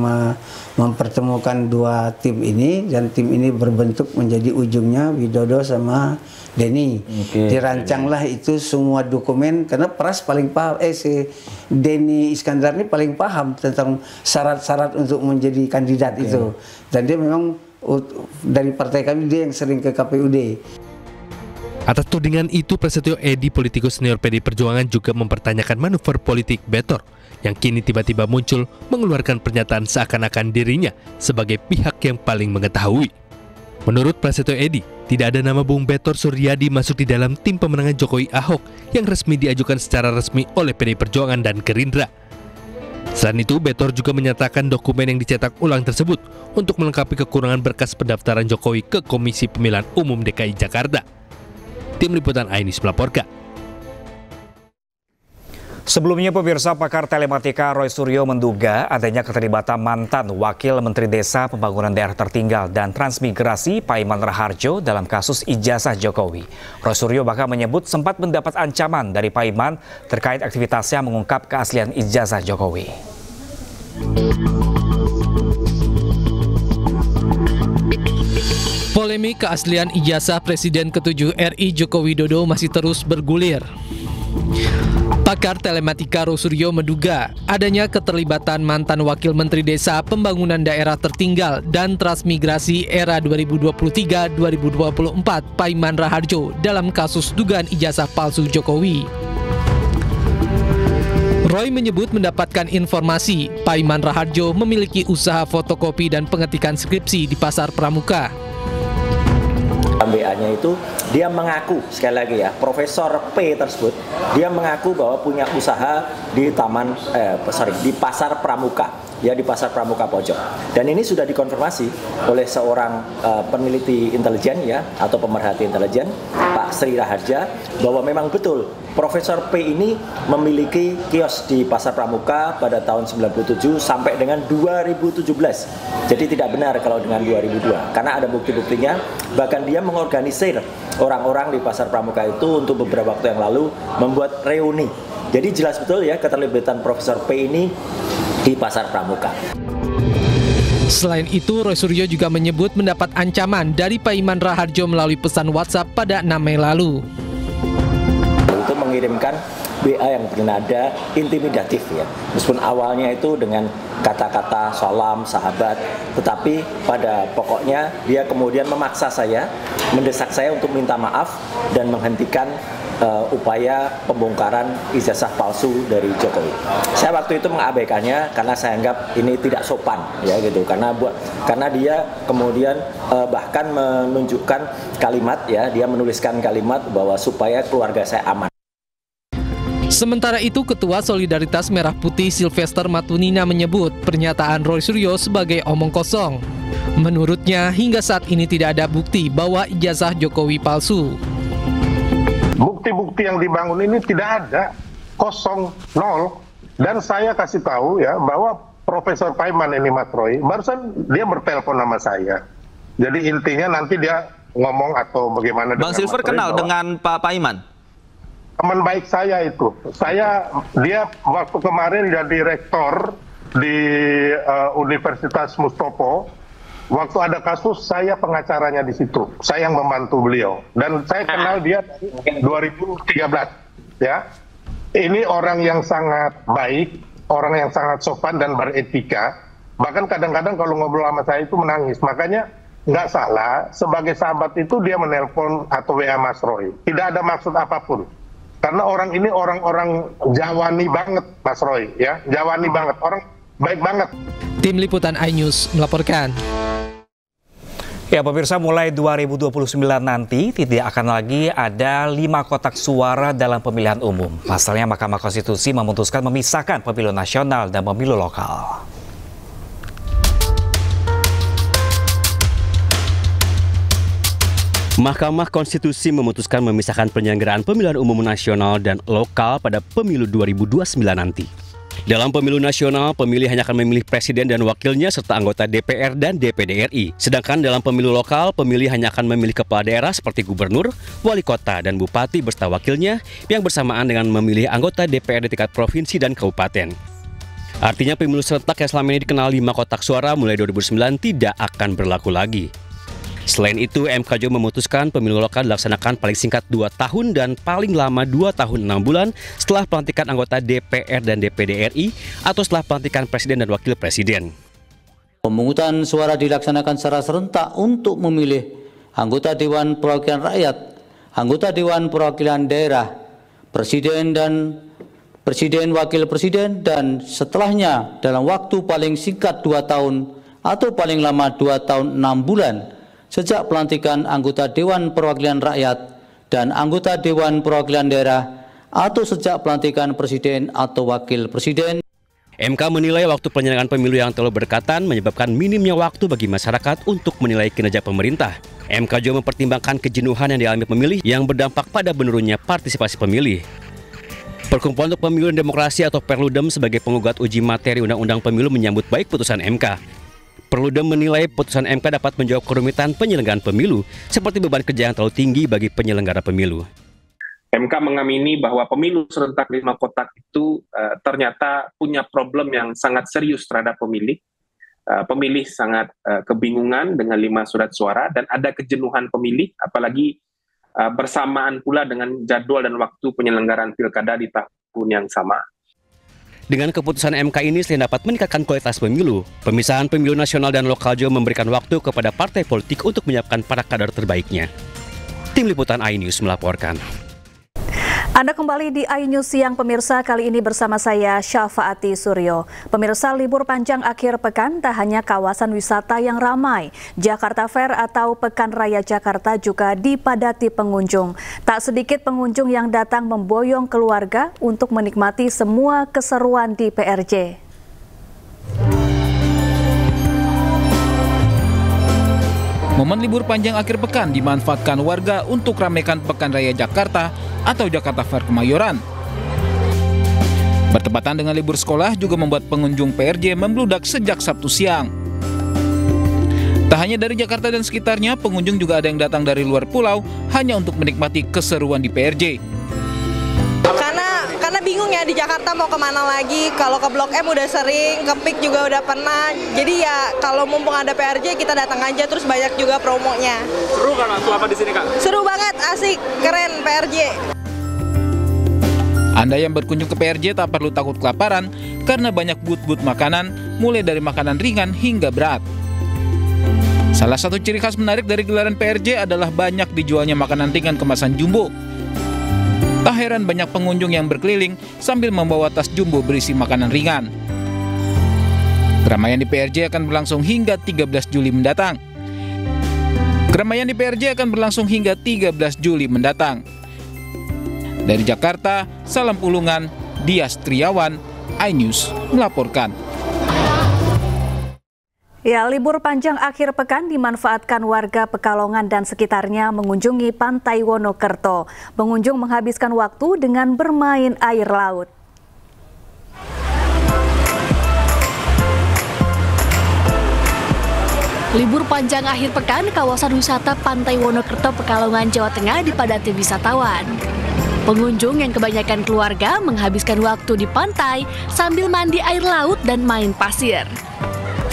mempertemukan dua tim ini dan tim ini berbentuk menjadi ujungnya Widodo sama Denny. Dirancanglah itu semua dokumen karena Pras paling paham, si Denny Iskandar ini paling paham tentang syarat-syarat untuk menjadi kandidat itu. Dan dia memang dari partai kami dia yang sering ke KPUD. Atas tudingan itu, Prasetyo Edi, politikus senior PDI Perjuangan, juga mempertanyakan manuver politik Beator yang kini tiba-tiba muncul mengeluarkan pernyataan seakan-akan dirinya sebagai pihak yang paling mengetahui. Menurut Prasetyo Edi, tidak ada nama Bung Beator Suryadi masuk di dalam tim pemenangan Jokowi Ahok yang resmi diajukan secara resmi oleh PDI Perjuangan dan Gerindra. Selain itu, Beator juga menyatakan dokumen yang dicetak ulang tersebut untuk melengkapi kekurangan berkas pendaftaran Jokowi ke Komisi Pemilihan Umum DKI Jakarta. Tim Liputan Ainis melaporkan. Sebelumnya pemirsa, pakar telematika Roy Suryo menduga adanya keterlibatan mantan Wakil Menteri Desa Pembangunan Daerah Tertinggal dan Transmigrasi Paiman Raharjo dalam kasus ijazah Jokowi. Roy Suryo bahkan menyebut sempat mendapat ancaman dari Paiman terkait aktivitasnya mengungkap keaslian ijazah Jokowi. Polemik keaslian ijazah Presiden ke-7 RI Joko Widodo masih terus bergulir. Pakar telematika Rosuryo menduga adanya keterlibatan mantan Wakil Menteri Desa Pembangunan Daerah Tertinggal dan Transmigrasi era 2023-2024 Paiman Raharjo dalam kasus dugaan ijazah palsu Jokowi. Roy menyebut mendapatkan informasi Paiman Raharjo memiliki usaha fotokopi dan pengetikan skripsi di Pasar Pramuka. BA-nya itu dia mengaku, sekali lagi ya, Profesor P tersebut dia mengaku bahwa punya usaha di di Pasar Pramuka, ya, di Pasar Pramuka Pojok. Dan ini sudah dikonfirmasi oleh seorang peneliti intelijen, ya, atau pemerhati intelijen, Pak Sri Raharja, bahwa memang betul Profesor P ini memiliki kios di Pasar Pramuka pada tahun 97 sampai dengan 2017. Jadi tidak benar kalau dengan 2002, karena ada bukti-buktinya. Bahkan dia mengorganisir orang-orang di Pasar Pramuka itu untuk beberapa waktu yang lalu membuat reuni. Jadi jelas betul ya keterlibatan Profesor P ini di Pasar Pramuka. Selain itu, Roy Suryo juga menyebut mendapat ancaman dari Paiman Raharjo melalui pesan WhatsApp pada 6 Mei lalu. Itu mengirimkan BA yang bernada intimidatif, ya. Meskipun awalnya itu dengan kata-kata salam, sahabat, tetapi pada pokoknya dia kemudian memaksa saya, mendesak saya untuk minta maaf dan menghentikan upaya pembongkaran ijazah palsu dari Jokowi. Saya waktu itu mengabaikannya karena saya anggap ini tidak sopan, ya gitu. Karena dia kemudian bahkan menunjukkan kalimat, ya, dia menuliskan kalimat bahwa supaya keluarga saya aman. Sementara itu, Ketua Solidaritas Merah Putih Sylvester Matunina menyebut pernyataan Roy Suryo sebagai omong kosong. Menurutnya, hingga saat ini tidak ada bukti bahwa ijazah Jokowi palsu. Bukti-bukti yang dibangun ini tidak ada, kosong, nol. Dan saya kasih tahu, ya, bahwa Profesor Paiman ini, Mas Roy, barusan dia bertelepon sama saya. Jadi intinya nanti dia ngomong atau bagaimana. Bang Silver kenal dengan Pak Paiman? Teman baik saya itu. Dia waktu kemarin jadi rektor di Universitas Mustopo. Waktu ada kasus, saya pengacaranya di situ. Saya yang membantu beliau. Dan saya kenal dia dari 2013. Ya. Ini orang yang sangat baik, orang yang sangat sopan dan beretika. Bahkan kadang-kadang kalau ngobrol sama saya itu menangis. Makanya nggak salah, sebagai sahabat itu dia menelpon atau WA Mas Roy. Tidak ada maksud apapun. Karena orang ini orang-orang Jawani banget, Mas Roy, ya, Jawani banget, orang baik banget. Tim Liputan iNews melaporkan. Ya, pemirsa, mulai 2029 nanti tidak akan lagi ada 5 kotak suara dalam pemilihan umum. Pasalnya Mahkamah Konstitusi memutuskan memisahkan pemilu nasional dan pemilu lokal. Mahkamah Konstitusi memutuskan memisahkan penyelenggaraan pemilihan umum nasional dan lokal pada pemilu 2029 nanti. Dalam pemilu nasional, pemilih hanya akan memilih presiden dan wakilnya serta anggota DPR dan DPD RI. Sedangkan dalam pemilu lokal, pemilih hanya akan memilih kepala daerah seperti gubernur, wali kota, dan bupati beserta wakilnya yang bersamaan dengan memilih anggota DPR di tingkat provinsi dan kabupaten. Artinya pemilu serentak yang selama ini dikenal 5 kotak suara mulai 2009 tidak akan berlaku lagi. Selain itu, MK juga memutuskan pemilu lokal dilaksanakan paling singkat 2 tahun dan paling lama 2 tahun 6 bulan setelah pelantikan anggota DPR dan DPD RI atau setelah pelantikan presiden dan wakil presiden. Pemungutan suara dilaksanakan secara serentak untuk memilih anggota Dewan Perwakilan Rakyat, anggota Dewan Perwakilan Daerah, presiden, wakil presiden, dan setelahnya dalam waktu paling singkat 2 tahun atau paling lama 2 tahun 6 bulan sejak pelantikan anggota Dewan Perwakilan Rakyat dan anggota Dewan Perwakilan Daerah atau sejak pelantikan presiden atau wakil presiden. MK menilai waktu penyelenggaraan pemilu yang terlalu berdekatan menyebabkan minimnya waktu bagi masyarakat untuk menilai kinerja pemerintah. MK juga mempertimbangkan kejenuhan yang dialami pemilih yang berdampak pada menurunnya partisipasi pemilih. Perkumpulan untuk Pemilu dan Demokrasi atau Perludem sebagai penggugat uji materi Undang-Undang Pemilu menyambut baik putusan MK. Perludem menilai putusan MK dapat menjawab kerumitan penyelenggaraan pemilu seperti beban kerja yang terlalu tinggi bagi penyelenggara pemilu. MK mengamini bahwa pemilu serentak 5 kotak itu ternyata punya problem yang sangat serius terhadap pemilih. Pemilih sangat kebingungan dengan 5 surat suara dan ada kejenuhan pemilih, apalagi bersamaan pula dengan jadwal dan waktu penyelenggaraan pilkada di tahun yang sama. Dengan keputusan MK ini selain dapat meningkatkan kualitas pemilu, pemisahan pemilu nasional dan lokal juga memberikan waktu kepada partai politik untuk menyiapkan para kader terbaiknya. Tim Liputan iNews melaporkan. Anda kembali di iNews Siang pemirsa, kali ini bersama saya Syafaati Suryo. Pemirsa, libur panjang akhir pekan tak hanya kawasan wisata yang ramai. Jakarta Fair atau Pekan Raya Jakarta juga dipadati pengunjung. Tak sedikit pengunjung yang datang memboyong keluarga untuk menikmati semua keseruan di PRJ. Momen libur panjang akhir pekan dimanfaatkan warga untuk ramaikan Pekan Raya Jakarta atau Jakarta Fair Kemayoran. Bertepatan dengan libur sekolah juga membuat pengunjung PRJ membludak sejak Sabtu siang. Tak hanya dari Jakarta dan sekitarnya, pengunjung juga ada yang datang dari luar pulau hanya untuk menikmati keseruan di PRJ. Karena bingung ya di Jakarta mau kemana lagi, kalau ke Blok M udah sering, ke PIK juga udah pernah, jadi ya kalau mumpung ada PRJ kita datang aja, terus banyak juga promonya. Seru kan selama di sini, Kak? Seru banget, asik, keren PRJ. Anda yang berkunjung ke PRJ tak perlu takut kelaparan karena banyak booth-booth makanan, mulai dari makanan ringan hingga berat. Salah satu ciri khas menarik dari gelaran PRJ adalah banyak dijualnya makanan ringan kemasan jumbo. Tak heran banyak pengunjung yang berkeliling sambil membawa tas jumbo berisi makanan ringan. Keramaian di PRJ akan berlangsung hingga 13 Juli mendatang. Keramaian di PRJ akan berlangsung hingga 13 Juli mendatang. Dari Jakarta, Salam Pulungan, Dias Triawan, iNews melaporkan. Ya, libur panjang akhir pekan dimanfaatkan warga Pekalongan dan sekitarnya mengunjungi Pantai Wonokerto. Pengunjung menghabiskan waktu dengan bermain air laut. Libur panjang akhir pekan, kawasan wisata Pantai Wonokerto, Pekalongan, Jawa Tengah dipadati wisatawan. Pengunjung yang kebanyakan keluarga menghabiskan waktu di pantai sambil mandi air laut dan main pasir.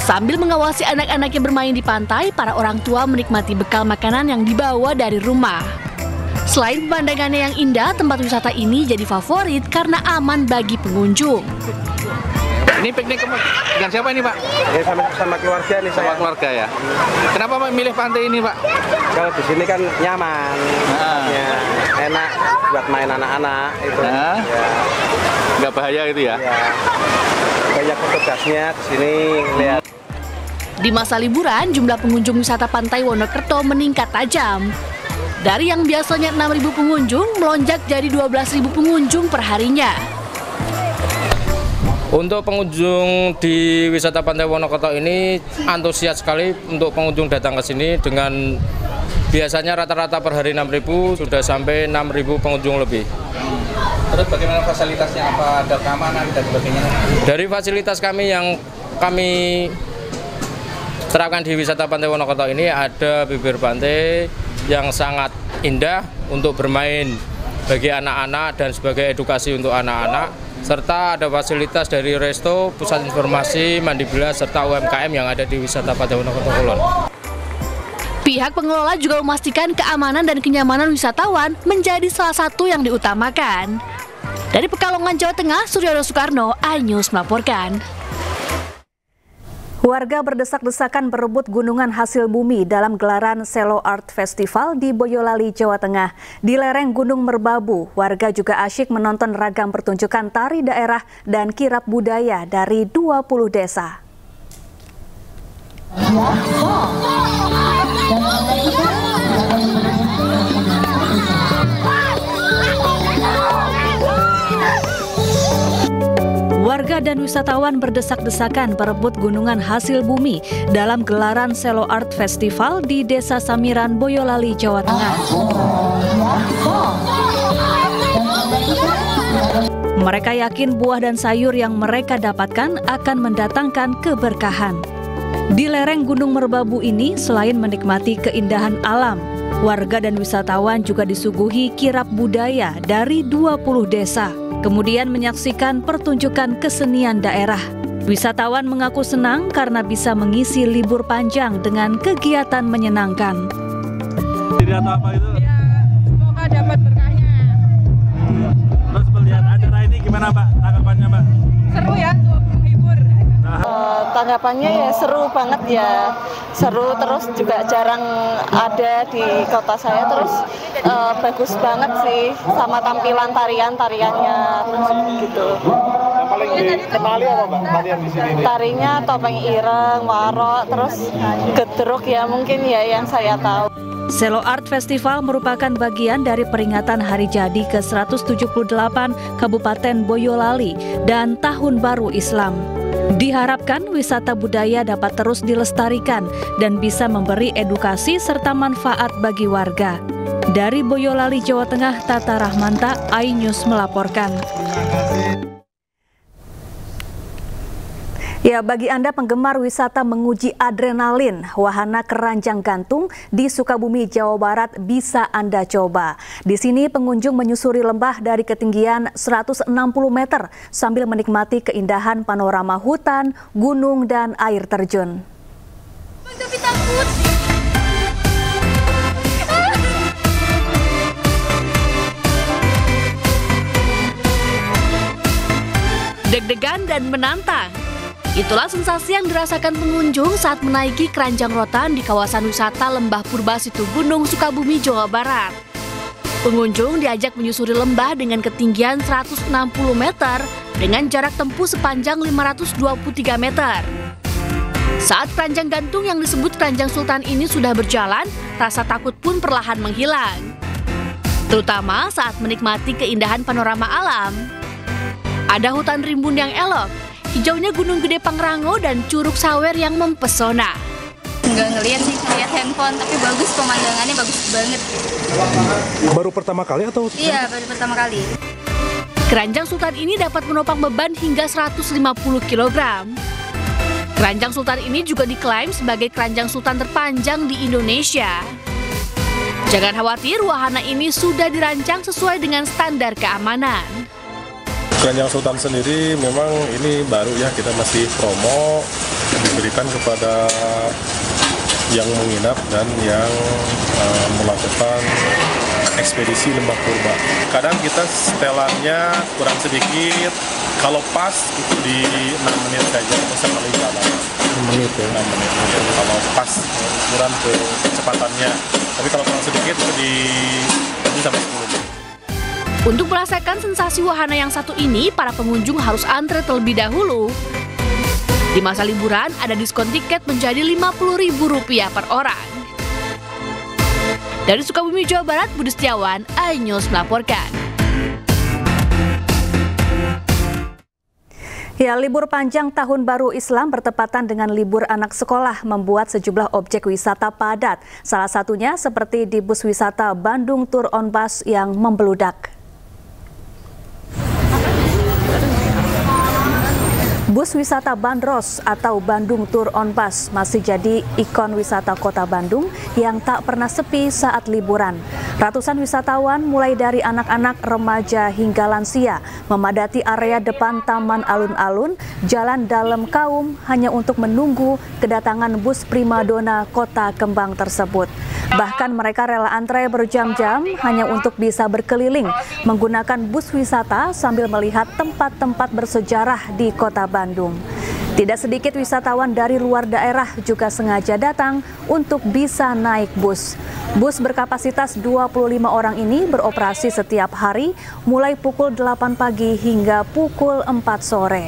Sambil mengawasi anak-anak yang bermain di pantai, para orang tua menikmati bekal makanan yang dibawa dari rumah. Selain pemandangannya yang indah, tempat wisata ini jadi favorit karena aman bagi pengunjung. Ini piknik dengan siapa ini, Pak? Ya, sama keluarga nih, sama keluarga ya. Kenapa memilih pantai ini, Pak? Kalau di sini kan nyaman, enak buat main anak-anak itu. Ya. Nggak bahaya itu ya? Ya. Banyak petugasnya di sini, lihat. Di masa liburan, jumlah pengunjung wisata Pantai Wonokerto meningkat tajam. Dari yang biasanya 6.000 pengunjung, melonjak jadi 12.000 pengunjung per harinya. Untuk pengunjung di wisata Pantai Wonokerto ini antusias sekali untuk pengunjung datang ke sini dengan biasanya rata-rata per hari 6.000 sudah sampai 6.000 pengunjung lebih. Terus bagaimana fasilitasnya, apa ada keamanan dan sebagainya? Dari fasilitas kami yang kami terapkan di wisata Pantai Wonokerto ini ada bibir pantai yang sangat indah untuk bermain bagi anak-anak dan sebagai edukasi untuk anak-anak, serta ada fasilitas dari resto, pusat informasi, mandi bilas, serta UMKM yang ada di wisata Pantai Wonokerto Kulon. Pihak pengelola juga memastikan keamanan dan kenyamanan wisatawan menjadi salah satu yang diutamakan. Dari Pekalongan, Jawa Tengah, Suryono Soekarno, iNews melaporkan. Warga berdesak-desakan berebut gunungan hasil bumi dalam gelaran Selo Art Festival di Boyolali, Jawa Tengah. Di lereng Gunung Merbabu, warga juga asyik menonton ragam pertunjukan tari daerah dan kirap budaya dari 20 desa. Warga dan wisatawan berdesak-desakan berebut gunungan hasil bumi dalam gelaran Selo Art Festival di Desa Samiran, Boyolali, Jawa Tengah. Mereka yakin buah dan sayur yang mereka dapatkan akan mendatangkan keberkahan. Di lereng Gunung Merbabu ini, selain menikmati keindahan alam, warga dan wisatawan juga disuguhi kirap budaya dari 20 desa. Kemudian menyaksikan pertunjukan kesenian daerah. Wisatawan mengaku senang karena bisa mengisi libur panjang dengan kegiatan menyenangkan. Jadi apa itu? Ya, semoga dapat berkahnya. Terus melihat acara ini gimana, Pak? Tanggapannya, Pak? Seru ya, menghibur. Tanggapannya ya seru banget ya, seru, terus juga jarang ada di kota saya, terus bagus banget sih sama tampilan tariannya terus gitu. Yang paling dikenali apa Mbak tarian di sini? Tarinya topeng ireng, warok, terus gedruk ya mungkin ya yang saya tahu. Selo Art Festival merupakan bagian dari peringatan Hari Jadi ke-178 Kabupaten Boyolali dan Tahun Baru Islam. Diharapkan wisata budaya dapat terus dilestarikan dan bisa memberi edukasi serta manfaat bagi warga. Dari Boyolali, Jawa Tengah, Tata Rahmanta, iNews melaporkan. Ya, bagi Anda penggemar wisata menguji adrenalin, wahana keranjang gantung di Sukabumi, Jawa Barat bisa Anda coba. Di sini pengunjung menyusuri lembah dari ketinggian 160 meter sambil menikmati keindahan panorama hutan, gunung, dan air terjun. Tapi takut. Deg-degan dan menantang. Itulah sensasi yang dirasakan pengunjung saat menaiki keranjang rotan di kawasan wisata Lembah Purba Situgunung, Sukabumi, Jawa Barat. Pengunjung diajak menyusuri lembah dengan ketinggian 160 meter dengan jarak tempuh sepanjang 523 meter. Saat keranjang gantung yang disebut keranjang sultan ini sudah berjalan, rasa takut pun perlahan menghilang. Terutama saat menikmati keindahan panorama alam. Ada hutan rimbun yang elok, hijaunya Gunung Gede Pangrango dan Curug Sawer yang mempesona. Nggak ngeliat sih, lihat handphone, tapi bagus pemandangannya, bagus banget. Baru pertama kali atau? Iya, baru pertama kali. Keranjang sultan ini dapat menopang beban hingga 150 kg. Keranjang sultan ini juga diklaim sebagai keranjang sultan terpanjang di Indonesia. Jangan khawatir, wahana ini sudah dirancang sesuai dengan standar keamanan. Keranjang Sultan sendiri memang ini baru ya, kita masih promo, diberikan kepada yang menginap dan yang melakukan ekspedisi Lembah Purba. Kadang kita setelannya kurang sedikit, kalau pas itu di 6 menit saja, bisa paling lama. 6 menit ya? 6 menit, ya. Kalau pas ukuran kecepatannya. Tapi kalau kurang sedikit itu di sampai 10 menit. Untuk merasakan sensasi wahana yang satu ini, para pengunjung harus antre terlebih dahulu. Di masa liburan, ada diskon tiket menjadi Rp50.000 per orang. Dari Sukabumi, Jawa Barat, Budi Setiawan, iNews melaporkan. Ya, libur panjang Tahun Baru Islam bertepatan dengan libur anak sekolah membuat sejumlah objek wisata padat. Salah satunya seperti di bus wisata Bandung Tour on Bus yang membeludak. Bus wisata Bandros atau Bandung Tour on Bus masih jadi ikon wisata kota Bandung yang tak pernah sepi saat liburan. Ratusan wisatawan mulai dari anak-anak, remaja hingga lansia memadati area depan Taman Alun-Alun, Jalan Dalem Kaum hanya untuk menunggu kedatangan bus primadona kota kembang tersebut. Bahkan mereka rela antre berjam-jam hanya untuk bisa berkeliling menggunakan bus wisata sambil melihat tempat-tempat bersejarah di kota Bandung. Tidak sedikit wisatawan dari luar daerah juga sengaja datang untuk bisa naik bus. Bus berkapasitas 25 orang ini beroperasi setiap hari mulai pukul 8 pagi hingga pukul 4 sore.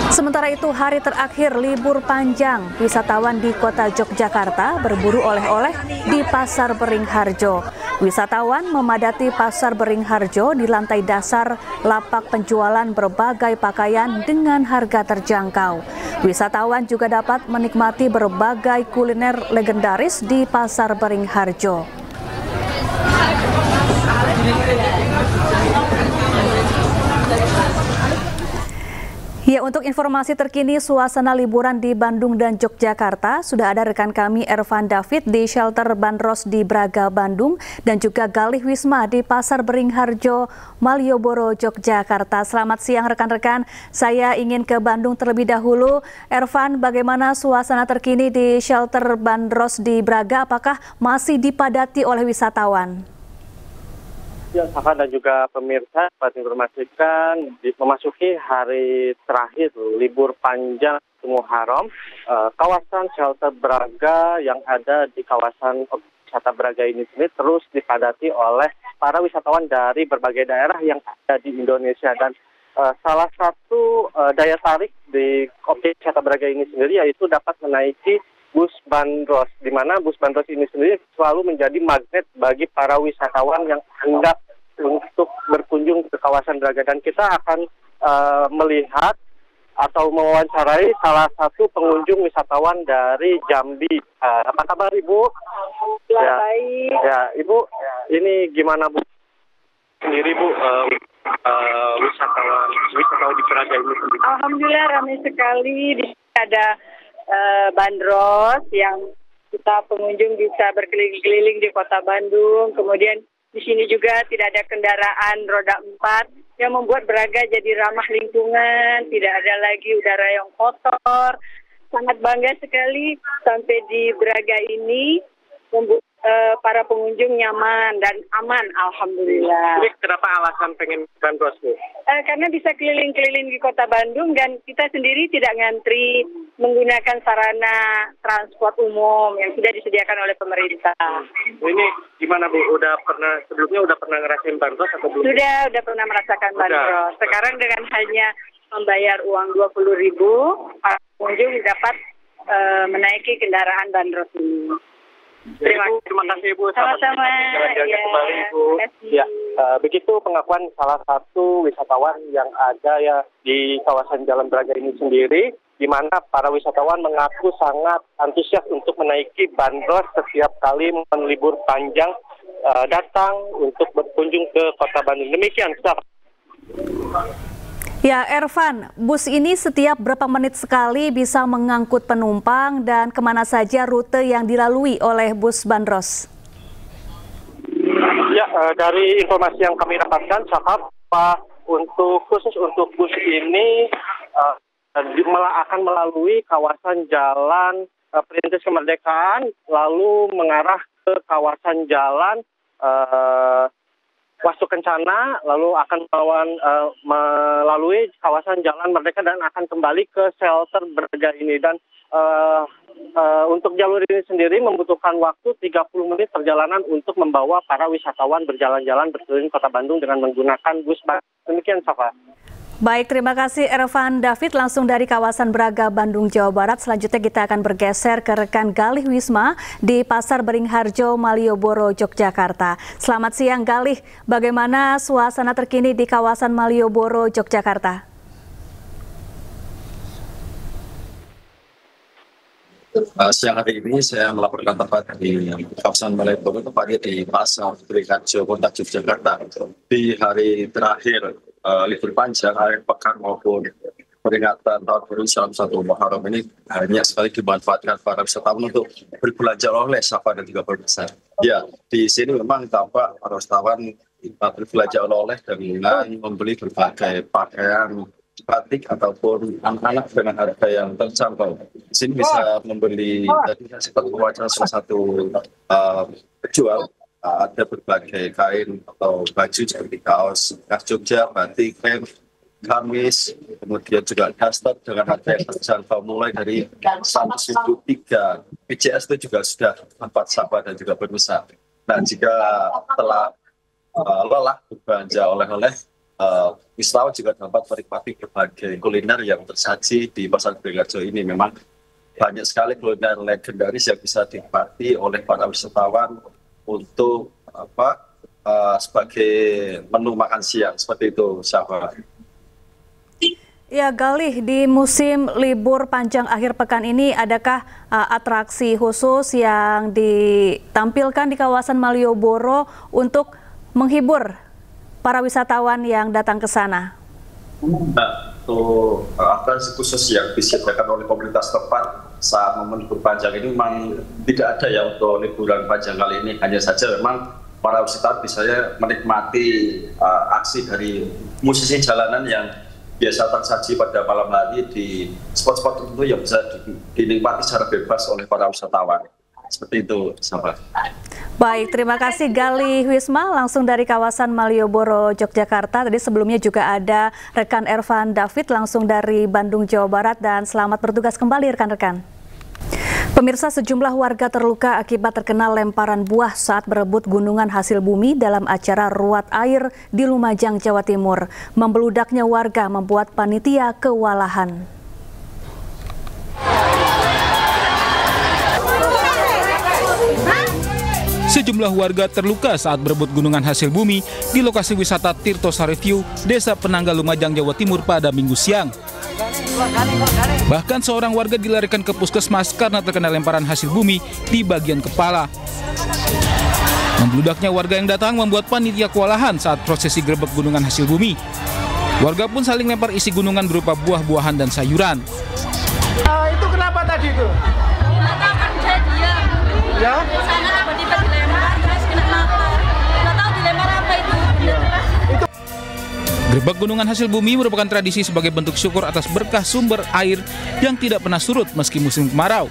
Sementara itu, hari terakhir libur panjang, wisatawan di kota Yogyakarta berburu oleh-oleh di Pasar Beringharjo. Wisatawan memadati Pasar Beringharjo di lantai dasar lapak penjualan berbagai pakaian dengan harga terjangkau. Wisatawan juga dapat menikmati berbagai kuliner legendaris di Pasar Beringharjo. Ya, untuk informasi terkini suasana liburan di Bandung dan Yogyakarta, sudah ada rekan kami Ervan David di shelter Bandros di Braga, Bandung, dan juga Galih Wisma di Pasar Beringharjo, Malioboro, Yogyakarta. Selamat siang rekan-rekan, saya ingin ke Bandung terlebih dahulu. Ervan, bagaimana suasana terkini di shelter Bandros di Braga? Apakah masih dipadati oleh wisatawan? Ya, Safa dan juga pemirsa dapat informasikan memasuki hari terakhir libur panjang Muharram, kawasan shelter Braga yang ada di kawasan wisata Braga ini sendiri terus dipadati oleh para wisatawan dari berbagai daerah yang ada di Indonesia. Dan salah satu daya tarik di objek wisata Braga ini sendiri yaitu dapat menaiki bus bandros, di mana bus bandros ini sendiri selalu menjadi magnet bagi para wisatawan yang hendak untuk berkunjung ke kawasan Braga. Dan kita akan melihat atau mewawancarai salah satu pengunjung wisatawan dari Jambi. Apa kabar Ibu? Ya, baik. Ya, Ibu, ini gimana Bu? Sendiri Bu, wisatawan di Braga ini sendiri. Alhamdulillah ramai sekali. Di sini ada bandros yang kita pengunjung bisa berkeliling-keliling di kota Bandung. Kemudian di sini juga tidak ada kendaraan roda 4 yang membuat Braga jadi ramah lingkungan, tidak ada lagi udara yang kotor. Sangat bangga sekali sampai di Braga ini membuat para pengunjung nyaman dan aman, alhamdulillah. Jadi kenapa alasan pengen bandros Bu? Karena bisa keliling-keliling di kota Bandung dan kita sendiri tidak ngantri menggunakan sarana transport umum yang sudah disediakan oleh pemerintah. Ini gimana Bu? Sebelumnya udah pernah ngerasain bandros atau belum? Sudah pernah merasakan bandros. Sekarang dengan hanya membayar uang 20.000, para pengunjung dapat menaiki kendaraan bandros ini. Terima kasih Ibu. Sama-sama. Jalan-jalan kembali Ibu. Ya, begitu pengakuan salah satu wisatawan yang ada ya di kawasan Jalan Braga ini sendiri, di mana para wisatawan mengaku sangat antusias untuk menaiki bandros setiap kali libur panjang datang untuk berkunjung ke kota Bandung. Demikian, Ustaz. Ya, Ervan, bus ini setiap berapa menit sekali bisa mengangkut penumpang dan kemana saja rute yang dilalui oleh bus bandros? Ya, dari informasi yang kami dapatkan, Sakap, khusus untuk bus ini akan melalui kawasan Jalan Perintis Kemerdekaan, lalu mengarah ke kawasan Jalan Wastu Kencana, lalu akan melalui kawasan Jalan Merdeka dan akan kembali ke shelter Braga ini. Dan untuk jalur ini sendiri membutuhkan waktu 30 menit perjalanan untuk membawa para wisatawan berjalan-jalan berkeliling kota Bandung dengan menggunakan bus. Demikian, Safa. Baik, terima kasih Ervan David langsung dari kawasan Braga, Bandung, Jawa Barat. Selanjutnya kita akan bergeser ke rekan Galih Wisma di Pasar Beringharjo, Malioboro, Yogyakarta. Selamat siang Galih, bagaimana suasana terkini di kawasan Malioboro, Yogyakarta? Siang hari ini saya melaporkan tepat di kawasan Malioboro, tepatnya di Pasar Beringharjo, Kota Yogyakarta. Di hari terakhir libur panjang, akhir pekan maupun peringatan tahun baru Islam 1 Muharram ini banyak sekali dimanfaatkan para wisatawan untuk berbelanja oleh Safa dan juga pemirsa. Ya, di sini memang tampak para wisatawan berbelanja oleh dengan membeli berbagai pakaian batik ataupun anak-anak dengan harga yang terjangkau. Di sini bisa membeli dari seperti wajah salah satu penjual. Ada berbagai kain atau baju seperti kaos khas Jogja, batik, krem, gamis, kemudian juga daster dengan harga yang terjangkau mulai dari 103 PJS itu juga sudah tempat Safa dan juga pemirsa. Nah, jika telah lelah berbelanja oleh-oleh, wisatawan juga dapat menikmati berbagai kuliner yang tersaji di Pasar Beringharjo ini. Memang banyak sekali kuliner legendaris yang bisa dinikmati oleh para wisatawan untuk sebagai menu makan siang, seperti itu, Safa. Ya, Galih, di musim libur panjang akhir pekan ini adakah atraksi khusus yang ditampilkan di kawasan Malioboro untuk menghibur para wisatawan yang datang ke sana? Nah, untuk atraksi khusus yang disediakan oleh komunitas tempat saat momen libur panjang ini memang tidak ada ya untuk liburan panjang kali ini. Hanya saja memang para wisatawan bisa menikmati aksi dari musisi jalanan yang biasa tersaji pada malam hari di spot-spot tertentu yang bisa dinikmati secara bebas oleh para wisatawan. Seperti itu, Sahabat. Baik, terima kasih Gali Wisma langsung dari kawasan Malioboro, Yogyakarta. Tadi sebelumnya juga ada rekan Ervan David langsung dari Bandung, Jawa Barat, dan selamat bertugas kembali rekan-rekan. Pemirsa, sejumlah warga terluka akibat terkena lemparan buah saat berebut gunungan hasil bumi dalam acara ruat air di Lumajang, Jawa Timur. Membeludaknya warga membuat panitia kewalahan. Sejumlah warga terluka saat berebut gunungan hasil bumi di lokasi wisata Tirto Sari View, Desa Penanggal, Lumajang, Jawa Timur pada Minggu siang. Bahkan seorang warga dilarikan ke puskesmas karena terkena lemparan hasil bumi di bagian kepala. Membludaknya warga yang datang membuat panitia kewalahan saat prosesi grebek gunungan hasil bumi. Warga pun saling lempar isi gunungan berupa buah-buahan dan sayuran. Itu kenapa tadi itu? Katakan kejadian. Ya? Sana tiba-tiba dilempar, terus kena mata. Nggak tahu dilempar apa itu. Grebek gunungan hasil bumi merupakan tradisi sebagai bentuk syukur atas berkah sumber air yang tidak pernah surut meski musim kemarau.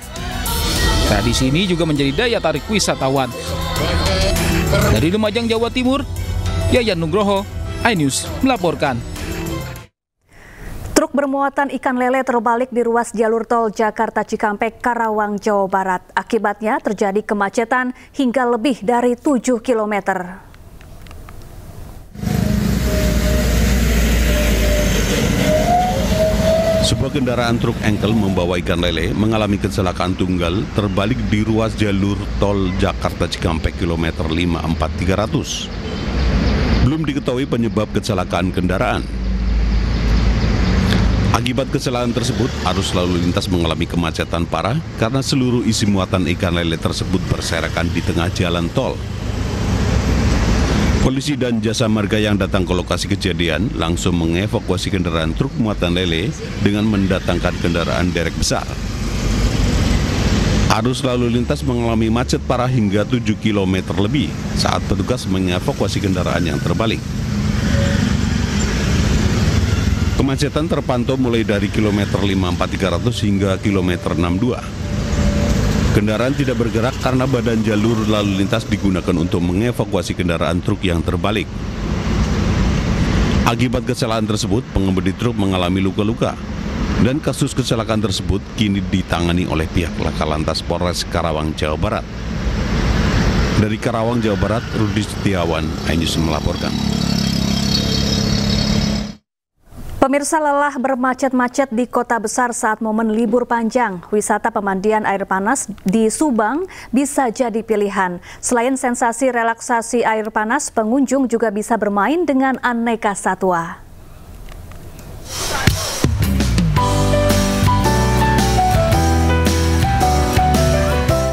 Tradisi ini juga menjadi daya tarik wisatawan. Dari Lumajang, Jawa Timur, Yayan Nugroho, iNews melaporkan. Truk bermuatan ikan lele terbalik di ruas jalur tol Jakarta Cikampek, Karawang, Jawa Barat. Akibatnya terjadi kemacetan hingga lebih dari 7 km. Sebuah kendaraan truk engkel membawa ikan lele mengalami kecelakaan tunggal terbalik di ruas jalur tol Jakarta Cikampek kilometer 54300. Belum diketahui penyebab kecelakaan kendaraan. Akibat kecelakaan tersebut, arus lalu lintas mengalami kemacetan parah karena seluruh isi muatan ikan lele tersebut berserakan di tengah jalan tol. Polisi dan jasa marga yang datang ke lokasi kejadian langsung mengevakuasi kendaraan truk muatan lele dengan mendatangkan kendaraan derek besar. Arus lalu lintas mengalami macet parah hingga 7 km lebih saat petugas mengevakuasi kendaraan yang terbalik. Kemacetan terpantau mulai dari kilometer 54300 hingga kilometer 62. Kendaraan tidak bergerak karena badan jalur lalu lintas digunakan untuk mengevakuasi kendaraan truk yang terbalik. Akibat kecelakaan tersebut, pengemudi truk mengalami luka-luka. Dan kasus kecelakaan tersebut kini ditangani oleh pihak Laka Lantas Polres Karawang, Jawa Barat. Dari Karawang, Jawa Barat, Rudi Setiawan, iNews melaporkan. Pemirsa, lelah bermacet-macet di kota besar saat momen libur panjang. Wisata pemandian air panas di Subang bisa jadi pilihan. Selain sensasi relaksasi air panas, pengunjung juga bisa bermain dengan aneka satwa.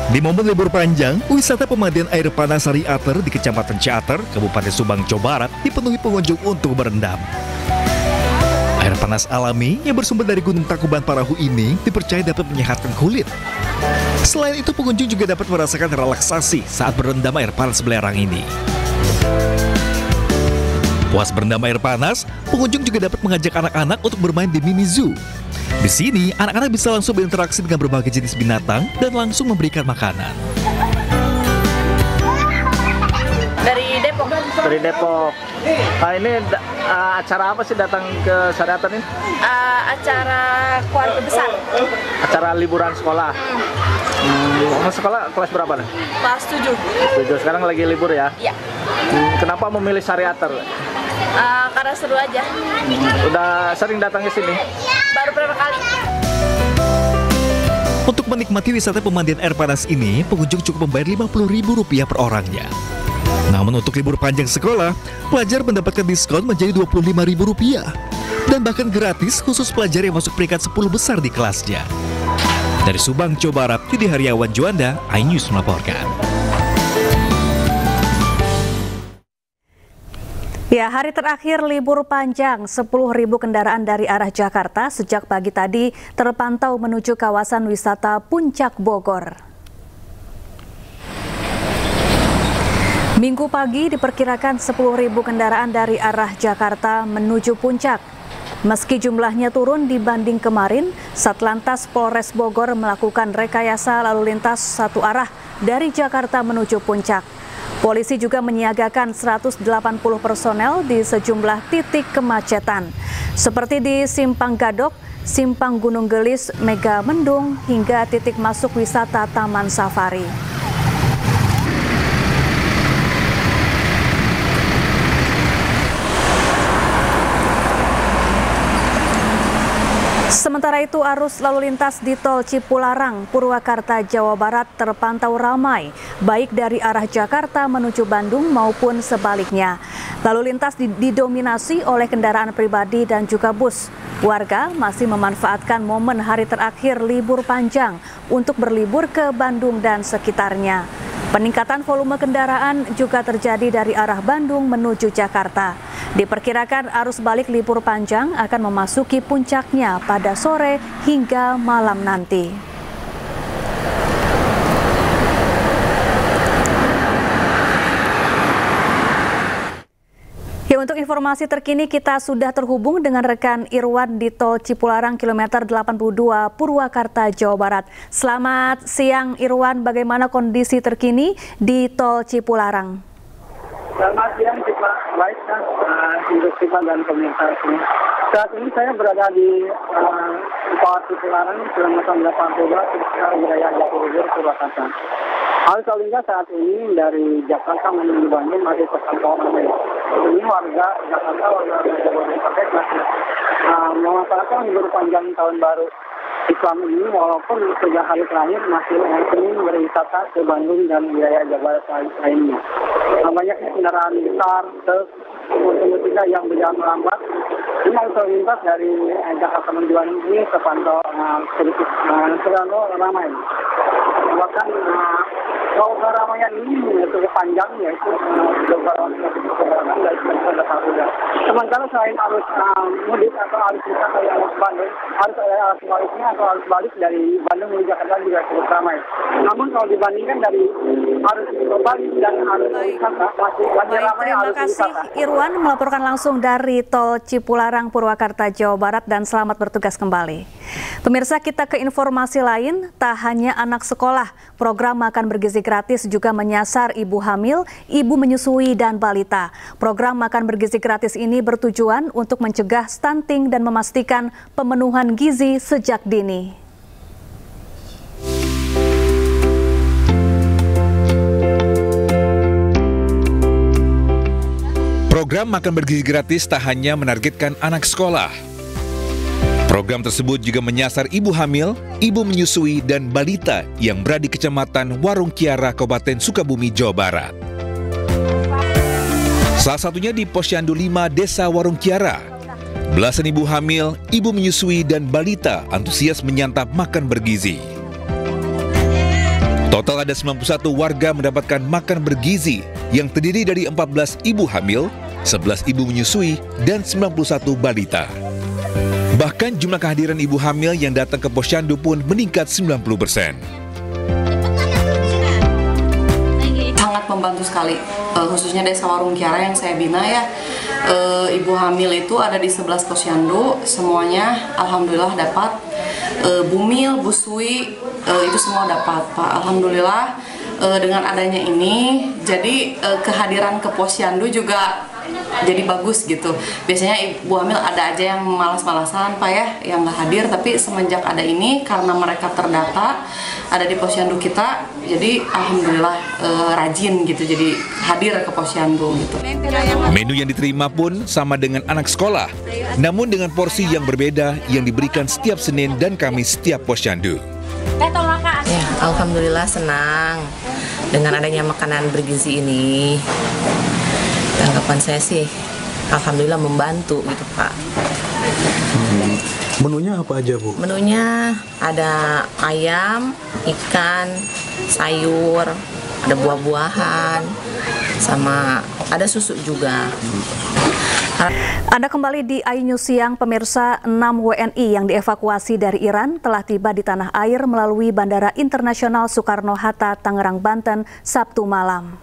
Di momen libur panjang, wisata pemandian air panas Sari Ater di Kecamatan Ciater, Kabupaten Subang, Jawa Barat dipenuhi pengunjung untuk berendam. Air panas alami yang bersumber dari Gunung Tangkuban Parahu ini dipercaya dapat menyehatkan kulit. Selain itu, pengunjung juga dapat merasakan relaksasi saat berendam air panas belerang ini. Puas berendam air panas, pengunjung juga dapat mengajak anak-anak untuk bermain di mini zoo. Di sini, anak-anak bisa langsung berinteraksi dengan berbagai jenis binatang dan langsung memberikan makanan. Dari Depok. Dari Depok. Ini acara apa sih datang ke Sari Ater ini? Acara keluarga besar. Acara liburan sekolah. Sekolah kelas berapa nih? Kelas 7. 7. Sekarang lagi libur ya? Iya. Kenapa memilih Sari Ater? Karena seru aja. Udah sering datang ke sini? Baru berapa kali. Untuk menikmati wisata pemandian air panas ini, pengunjung cukup membayar Rp50.000 per orangnya. Namun untuk libur panjang sekolah, pelajar mendapatkan diskon menjadi Rp25.000 dan bahkan gratis khusus pelajar yang masuk peringkat 10 besar di kelasnya. Dari Subang, Jawa Barat, Yudi Haryawan Juanda, iNews melaporkan. Ya, hari terakhir libur panjang, 10.000 kendaraan dari arah Jakarta sejak pagi tadi terpantau menuju kawasan wisata Puncak Bogor. Minggu pagi diperkirakan 10.000 kendaraan dari arah Jakarta menuju Puncak. Meski jumlahnya turun dibanding kemarin, Satlantas Polres Bogor melakukan rekayasa lalu lintas satu arah dari Jakarta menuju Puncak. Polisi juga menyiagakan 180 personel di sejumlah titik kemacetan, seperti di Simpang Gadok, Simpang Gunung Gelis, Mega Mendung, hingga titik masuk wisata Taman Safari. Sementara itu, arus lalu lintas di Tol Cipularang, Purwakarta, Jawa Barat terpantau ramai, baik dari arah Jakarta menuju Bandung maupun sebaliknya. Lalu lintas didominasi oleh kendaraan pribadi dan juga bus. Warga masih memanfaatkan momen hari terakhir libur panjang untuk berlibur ke Bandung dan sekitarnya. Peningkatan volume kendaraan juga terjadi dari arah Bandung menuju Jakarta. Diperkirakan arus balik libur panjang akan memasuki puncaknya pada sore hingga malam nanti. Ya, untuk informasi terkini kita sudah terhubung dengan rekan Irwan di Tol Cipularang kilometer 82 Purwakarta, Jawa Barat. Selamat siang Irwan, bagaimana kondisi terkini di Tol Cipularang? Selamat siang, Pak. Baik, untuk Pak dan pemirsa ini. Saat ini saya berada di Tol Cipularang, kilometer 82 wilayah Jatiluhur, Purwakarta. Arus lalu lintas saat ini dari Jakarta menuju Bandung masih terpantau ramai. Ini warga Jakarta, warga Jabodetabek masih memanfaatkan libur panjang tahun baru Islam ini, walaupun sejak hari terakhir masih ingin berwisata ke Bandung dan wilayah Jawa Barat lainnya. Banyaknya kendaraan besar, truk, mobil yang berjalan melambat. Ini arus lalu lintas dari Jakarta menuju Bandung ini terpantau sedikit ramai. Bahkan kalau keramaian ini cukup panjang, yaitu beberapa dari sementara selain arus mudik atau arus wisata yang arus Bandung, arus baliknya atau arus balik dari Bandung menuju Jakarta juga cukup ramai. Namun kalau dibandingkan dari arus balik dan arus wisata masih lebih ramai arus wisata. Terima kasih Irwan melaporkan langsung dari Tol Cipularang, Purwakarta, Jawa Barat, dan selamat bertugas kembali. Pemirsa, kita ke informasi lain. Tak hanya anak sekolah, program makan bergizi gratis juga menyasar ibu hamil, ibu menyusui, dan balita. Program makan bergizi gratis ini bertujuan untuk mencegah stunting dan memastikan pemenuhan gizi sejak dini. Program makan bergizi gratis tak hanya menargetkan anak sekolah. Program tersebut juga menyasar ibu hamil, ibu menyusui, dan balita yang berada di Kecamatan Warung Kiara, Kabupaten Sukabumi, Jawa Barat. Salah satunya di Posyandu 5 Desa Warung Kiara. Belasan ibu hamil, ibu menyusui, dan balita antusias menyantap makan bergizi. Total ada 91 warga mendapatkan makan bergizi yang terdiri dari 14 ibu hamil, 11 ibu menyusui, dan 91 balita. Bahkan jumlah kehadiran ibu hamil yang datang ke Posyandu pun meningkat 90%. Sangat membantu sekali, khususnya Desa Warung Kiara yang saya bina ya. Ibu hamil itu ada di 11 Posyandu, semuanya alhamdulillah dapat. Bumil, busui, itu semua dapat, Pak. Alhamdulillah dengan adanya ini, jadi kehadiran ke Posyandu juga jadi bagus gitu. Biasanya ibu hamil ada aja yang malas-malasan Pak ya, yang nggak hadir, tapi semenjak ada ini karena mereka terdata ada di Posyandu kita, jadi alhamdulillah rajin gitu, jadi hadir ke Posyandu gitu. Menu yang diterima pun sama dengan anak sekolah, namun dengan porsi yang berbeda yang diberikan setiap Senin dan Kamis setiap Posyandu. Ya, alhamdulillah senang dengan adanya makanan bergizi ini. Tanggapan saya sih, alhamdulillah membantu gitu Pak. Menunya apa aja Bu? Menunya ada ayam, ikan, sayur, ada buah-buahan, sama ada susu juga. Anda kembali di iNews Siang, pemirsa. 6 WNI yang dievakuasi dari Iran telah tiba di tanah air melalui Bandara Internasional Soekarno-Hatta, Tangerang, Banten, Sabtu malam.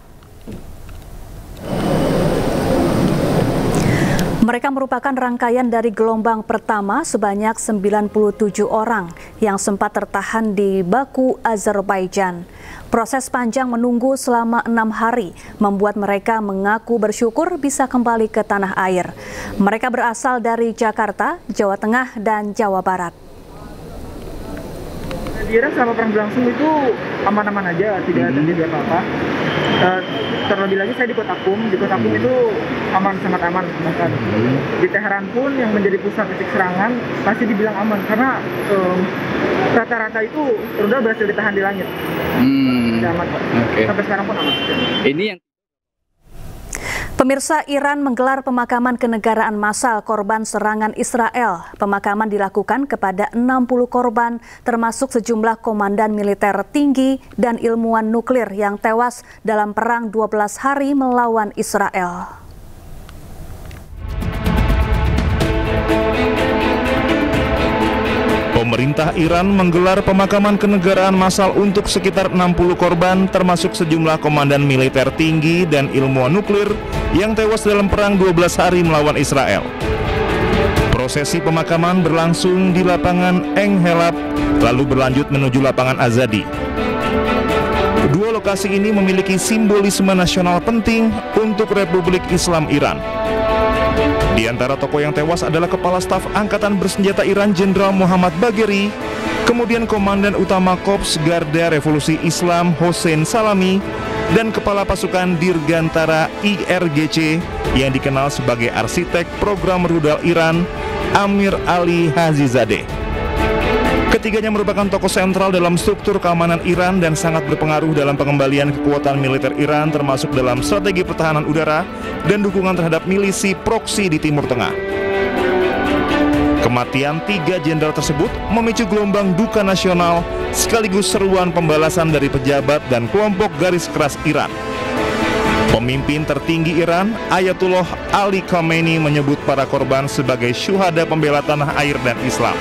Mereka merupakan rangkaian dari gelombang pertama sebanyak 97 orang yang sempat tertahan di Baku, Azerbaijan. Proses panjang menunggu selama 6 hari membuat mereka mengaku bersyukur bisa kembali ke tanah air. Mereka berasal dari Jakarta, Jawa Tengah, dan Jawa Barat. Kira selama perang berlangsung itu aman-aman aja, tidak terjadi apa-apa. Terlebih lagi saya di Kota Qum. Di Kota Qum itu aman, sangat aman. Bahkan di Teheran pun yang menjadi pusat titik serangan pasti dibilang aman karena rata-rata itu rudal berhasil ditahan di langit. Aman, okay. Sampai sekarang pun aman. Ini yang Pemirsa, Iran menggelar pemakaman kenegaraan massal korban serangan Israel. Pemakaman dilakukan kepada 60 korban, termasuk sejumlah komandan militer tinggi dan ilmuwan nuklir yang tewas dalam perang 12 hari melawan Israel. Pemerintah Iran menggelar pemakaman kenegaraan massal untuk sekitar 60 korban, termasuk sejumlah komandan militer tinggi dan ilmuwan nuklir yang tewas dalam perang 12 hari melawan Israel. Prosesi pemakaman berlangsung di lapangan Eng Helab, lalu berlanjut menuju lapangan Azadi. Dua lokasi ini memiliki simbolisme nasional penting untuk Republik Islam Iran. Di antara tokoh yang tewas adalah Kepala Staf Angkatan Bersenjata Iran Jenderal Muhammad Bagheri, kemudian Komandan Utama Korps Garda Revolusi Islam Hossein Salami, dan Kepala Pasukan Dirgantara IRGC yang dikenal sebagai arsitek program rudal Iran, Amir Ali Hajizadeh. Ketiganya merupakan tokoh sentral dalam struktur keamanan Iran dan sangat berpengaruh dalam pengembalian kekuatan militer Iran, termasuk dalam strategi pertahanan udara dan dukungan terhadap milisi proksi di Timur Tengah. Kematian 3 jenderal tersebut memicu gelombang duka nasional sekaligus seruan pembalasan dari pejabat dan kelompok garis keras Iran. Pemimpin tertinggi Iran, Ayatullah Ali Khamenei, menyebut para korban sebagai syuhada pembela tanah air dan Islam.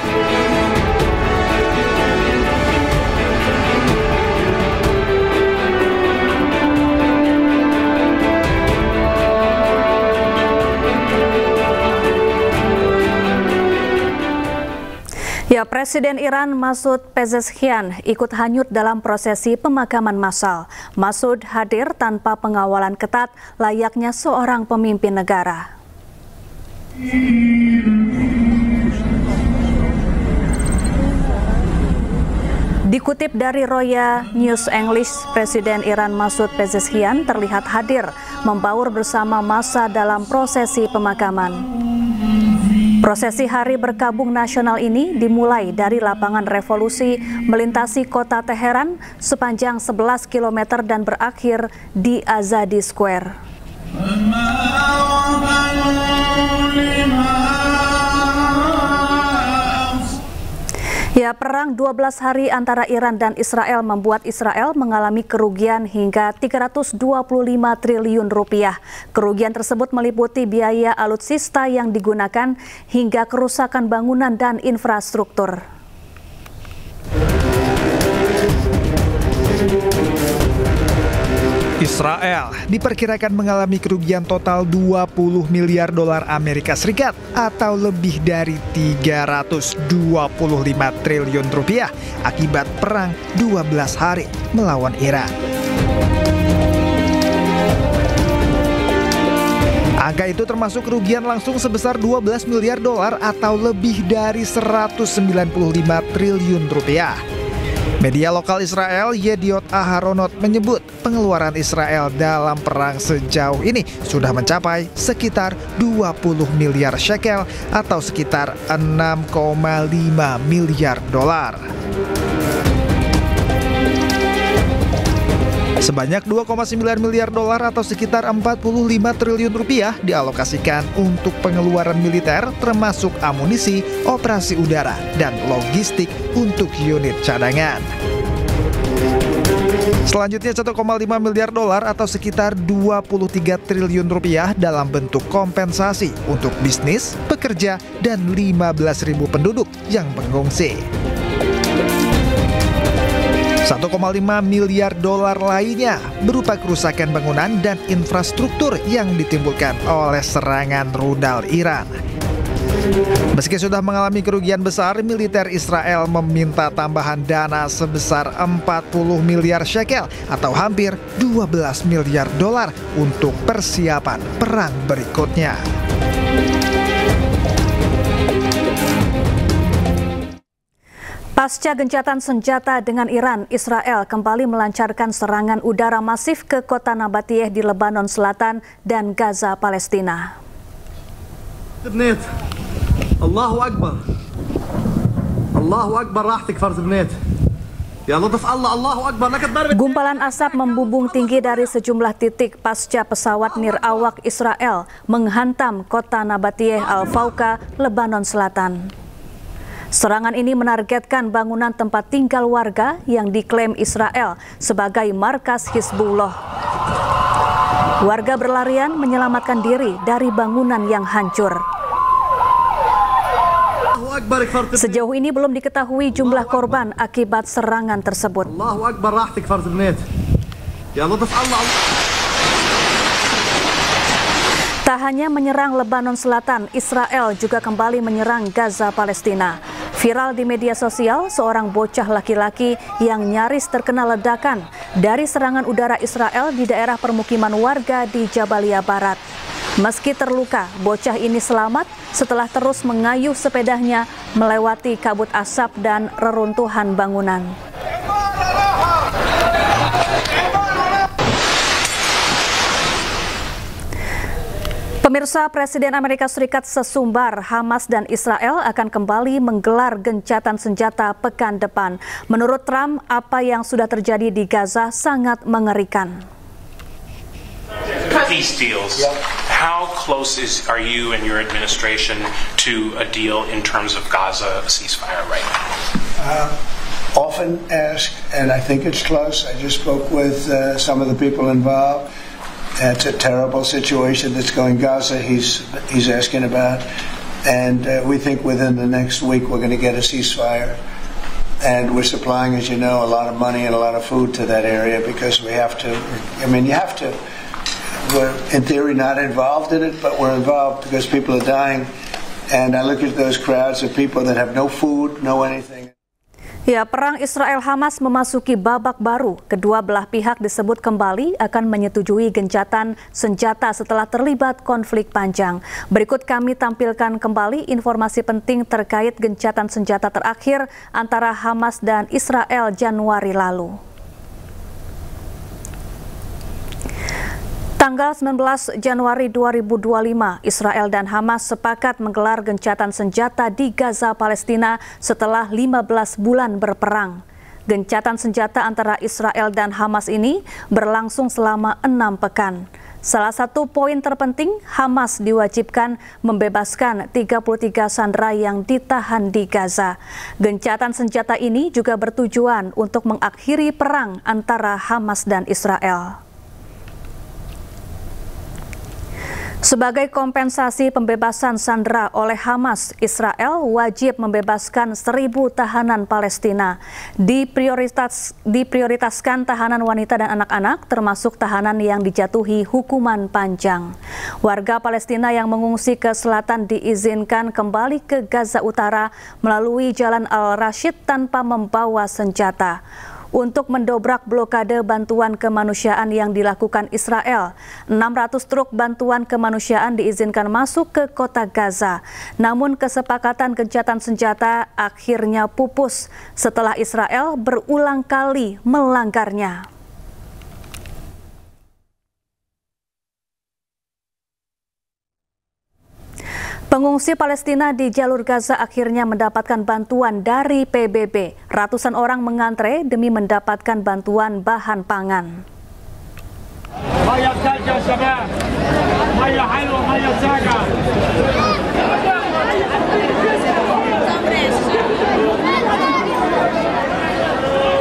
Ya, Presiden Iran Masoud Pezeshkian ikut hanyut dalam prosesi pemakaman massal. Masoud hadir tanpa pengawalan ketat layaknya seorang pemimpin negara. Dikutip dari Roya News English, Presiden Iran Masoud Pezeshkian terlihat hadir membaur bersama massa dalam prosesi pemakaman. Prosesi Hari Berkabung Nasional ini dimulai dari Lapangan Revolusi, melintasi kota Teheran sepanjang 11 km dan berakhir di Azadi Square. Ya, perang 12 hari antara Iran dan Israel membuat Israel mengalami kerugian hingga 325 triliun rupiah. Kerugian tersebut meliputi biaya alutsista yang digunakan hingga kerusakan bangunan dan infrastruktur. Israel diperkirakan mengalami kerugian total 20 miliar dolar Amerika Serikat atau lebih dari 325 triliun rupiah akibat perang 12 hari melawan Iran. Angka itu termasuk kerugian langsung sebesar 12 miliar dolar atau lebih dari 195 triliun rupiah. Media lokal Israel Yediot Aharonot menyebut pengeluaran Israel dalam perang sejauh ini sudah mencapai sekitar 20 miliar shekel atau sekitar 6,5 miliar dolar. Sebanyak 2,9 miliar dolar atau sekitar 45 triliun rupiah dialokasikan untuk pengeluaran militer termasuk amunisi, operasi udara, dan logistik untuk unit cadangan. Selanjutnya 1,5 miliar dolar atau sekitar 23 triliun rupiah dalam bentuk kompensasi untuk bisnis, pekerja, dan 15.000 penduduk yang mengungsi. 1,5 $1,5 miliar lainnya berupa kerusakan bangunan dan infrastruktur yang ditimbulkan oleh serangan rudal Iran. Meski sudah mengalami kerugian besar, militer Israel meminta tambahan dana sebesar 40 miliar shekel atau hampir $12 miliar untuk persiapan perang berikutnya. Pasca gencatan senjata dengan Iran, Israel kembali melancarkan serangan udara masif ke kota Nabatiyeh di Lebanon Selatan dan Gaza, Palestina. Allahu Akbar. Allahu Akbar rahtik farz bnit. Ya Allah Allah Allahu Akbar. Gumpalan asap membumbung tinggi dari sejumlah titik pasca pesawat nirawak Israel menghantam kota Nabatiyeh Al-Fauqa, Lebanon Selatan. Serangan ini menargetkan bangunan tempat tinggal warga yang diklaim Israel sebagai markas Hizbullah. Warga berlarian menyelamatkan diri dari bangunan yang hancur. Sejauh ini belum diketahui jumlah korban akibat serangan tersebut. Tak hanya menyerang Lebanon Selatan, Israel juga kembali menyerang Gaza, Palestina. Viral di media sosial, seorang bocah laki-laki yang nyaris terkena ledakan dari serangan udara Israel di daerah permukiman warga di Jabalia Barat. Meski terluka, bocah ini selamat setelah terus mengayuh sepedanya melewati kabut asap dan reruntuhan bangunan. Pemirsa, Presiden Amerika Serikat sesumbar Hamas dan Israel akan kembali menggelar gencatan senjata pekan depan. Menurut Trump, apa yang sudah terjadi di Gaza sangat mengerikan. Peace deals. How close are you and your administration to a deal in terms of Gaza ceasefire right now? Often asked, and I think it's close. I just spoke with some of the people involved. It's a terrible situation that's going Gaza. He's asking about, and we think within the next week we're going to get a ceasefire. And we're supplying, as you know, a lot of money and a lot of food to that area because we have to. I mean, you have to. We're in theory not involved in it, but we're involved because people are dying. And I look at those crowds of people that have no food, no anything. Ya, perang Israel-Hamas memasuki babak baru. Kedua belah pihak disebut kembali akan menyetujui gencatan senjata setelah terlibat konflik panjang. Berikut kami tampilkan kembali informasi penting terkait gencatan senjata terakhir antara Hamas dan Israel Januari lalu. Tanggal 19 Januari 2025, Israel dan Hamas sepakat menggelar gencatan senjata di Gaza, Palestina setelah 15 bulan berperang. Gencatan senjata antara Israel dan Hamas ini berlangsung selama 6 pekan. Salah satu poin terpenting, Hamas diwajibkan membebaskan 33 sandera yang ditahan di Gaza. Gencatan senjata ini juga bertujuan untuk mengakhiri perang antara Hamas dan Israel. Sebagai kompensasi pembebasan sandera oleh Hamas, Israel wajib membebaskan 1.000 tahanan Palestina. Diprioritaskan tahanan wanita dan anak-anak, termasuk tahanan yang dijatuhi hukuman panjang. Warga Palestina yang mengungsi ke selatan diizinkan kembali ke Gaza Utara melalui Jalan Al-Rashid tanpa membawa senjata. Untuk mendobrak blokade bantuan kemanusiaan yang dilakukan Israel, 600 truk bantuan kemanusiaan diizinkan masuk ke kota Gaza. Namun kesepakatan gencatan senjata akhirnya pupus setelah Israel berulang kali melanggarnya. Pengungsi Palestina di jalur Gaza akhirnya mendapatkan bantuan dari PBB. Ratusan orang mengantre demi mendapatkan bantuan bahan pangan.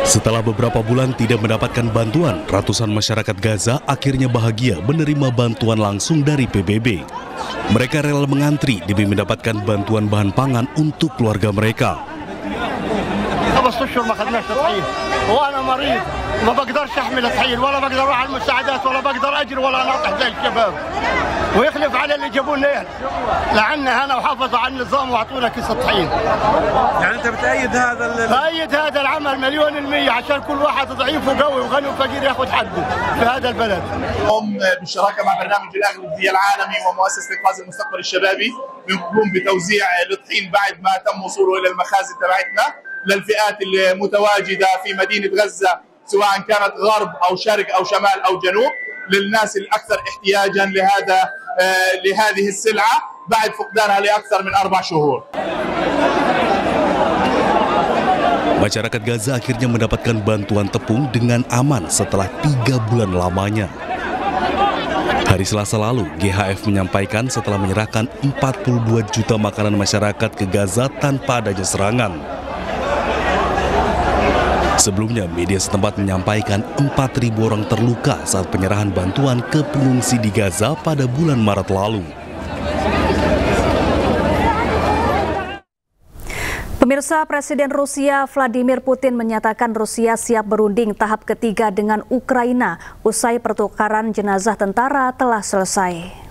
Setelah beberapa bulan tidak mendapatkan bantuan, ratusan masyarakat Gaza akhirnya bahagia menerima bantuan langsung dari PBB. Mereka rela mengantri demi mendapatkan bantuan bahan pangan untuk keluarga mereka. 5 أشهر ما خدناش تطعيم وأنا مريض ما بقدرش أحمل تطعيم ولا بقدر أروح على المساعدات ولا بقدر أجري ولا أناطح زي الشباب ويخلف على اللي جابونا لعنا هنا وحافظوا على النظام وأعطونا كيس الطحين. يعني أنت بتأيد هذا بأيد هذا العمل 100% عشان كل واحد ضعيف وقوي وغني وفقير ياخذ حقه في هذا البلد. نقوم بالشراكة مع برنامج الأغذية العالمي ومؤسسة إنقاذ المستقبل الشبابي بنقوم بتوزيع الطحين بعد ما تم وصوله إلى المخازن تبعتنا للفئات المتواجدة في مدينة غزة سواء كانت غرب أو شرق أو شمال أو جنوب للناس الأكثر احتياجا لهذه السلعة بعد فقدانها لأكثر من 4 شهور. Masyarakat Gaza akhirnya mendapatkan bantuan tepung dengan aman setelah 3 bulan lamanya. Hari Selasa lalu, GHF menyampaikan setelah menyerahkan 42 juta makanan masyarakat ke Gaza tanpa adanya serangan. Sebelumnya, media setempat menyampaikan 4.000 orang terluka saat penyerahan bantuan ke pengungsi di Gaza pada bulan Maret lalu. Pemirsa, Presiden Rusia Vladimir Putin menyatakan Rusia siap berunding tahap ketiga dengan Ukraina usai pertukaran jenazah tentara telah selesai.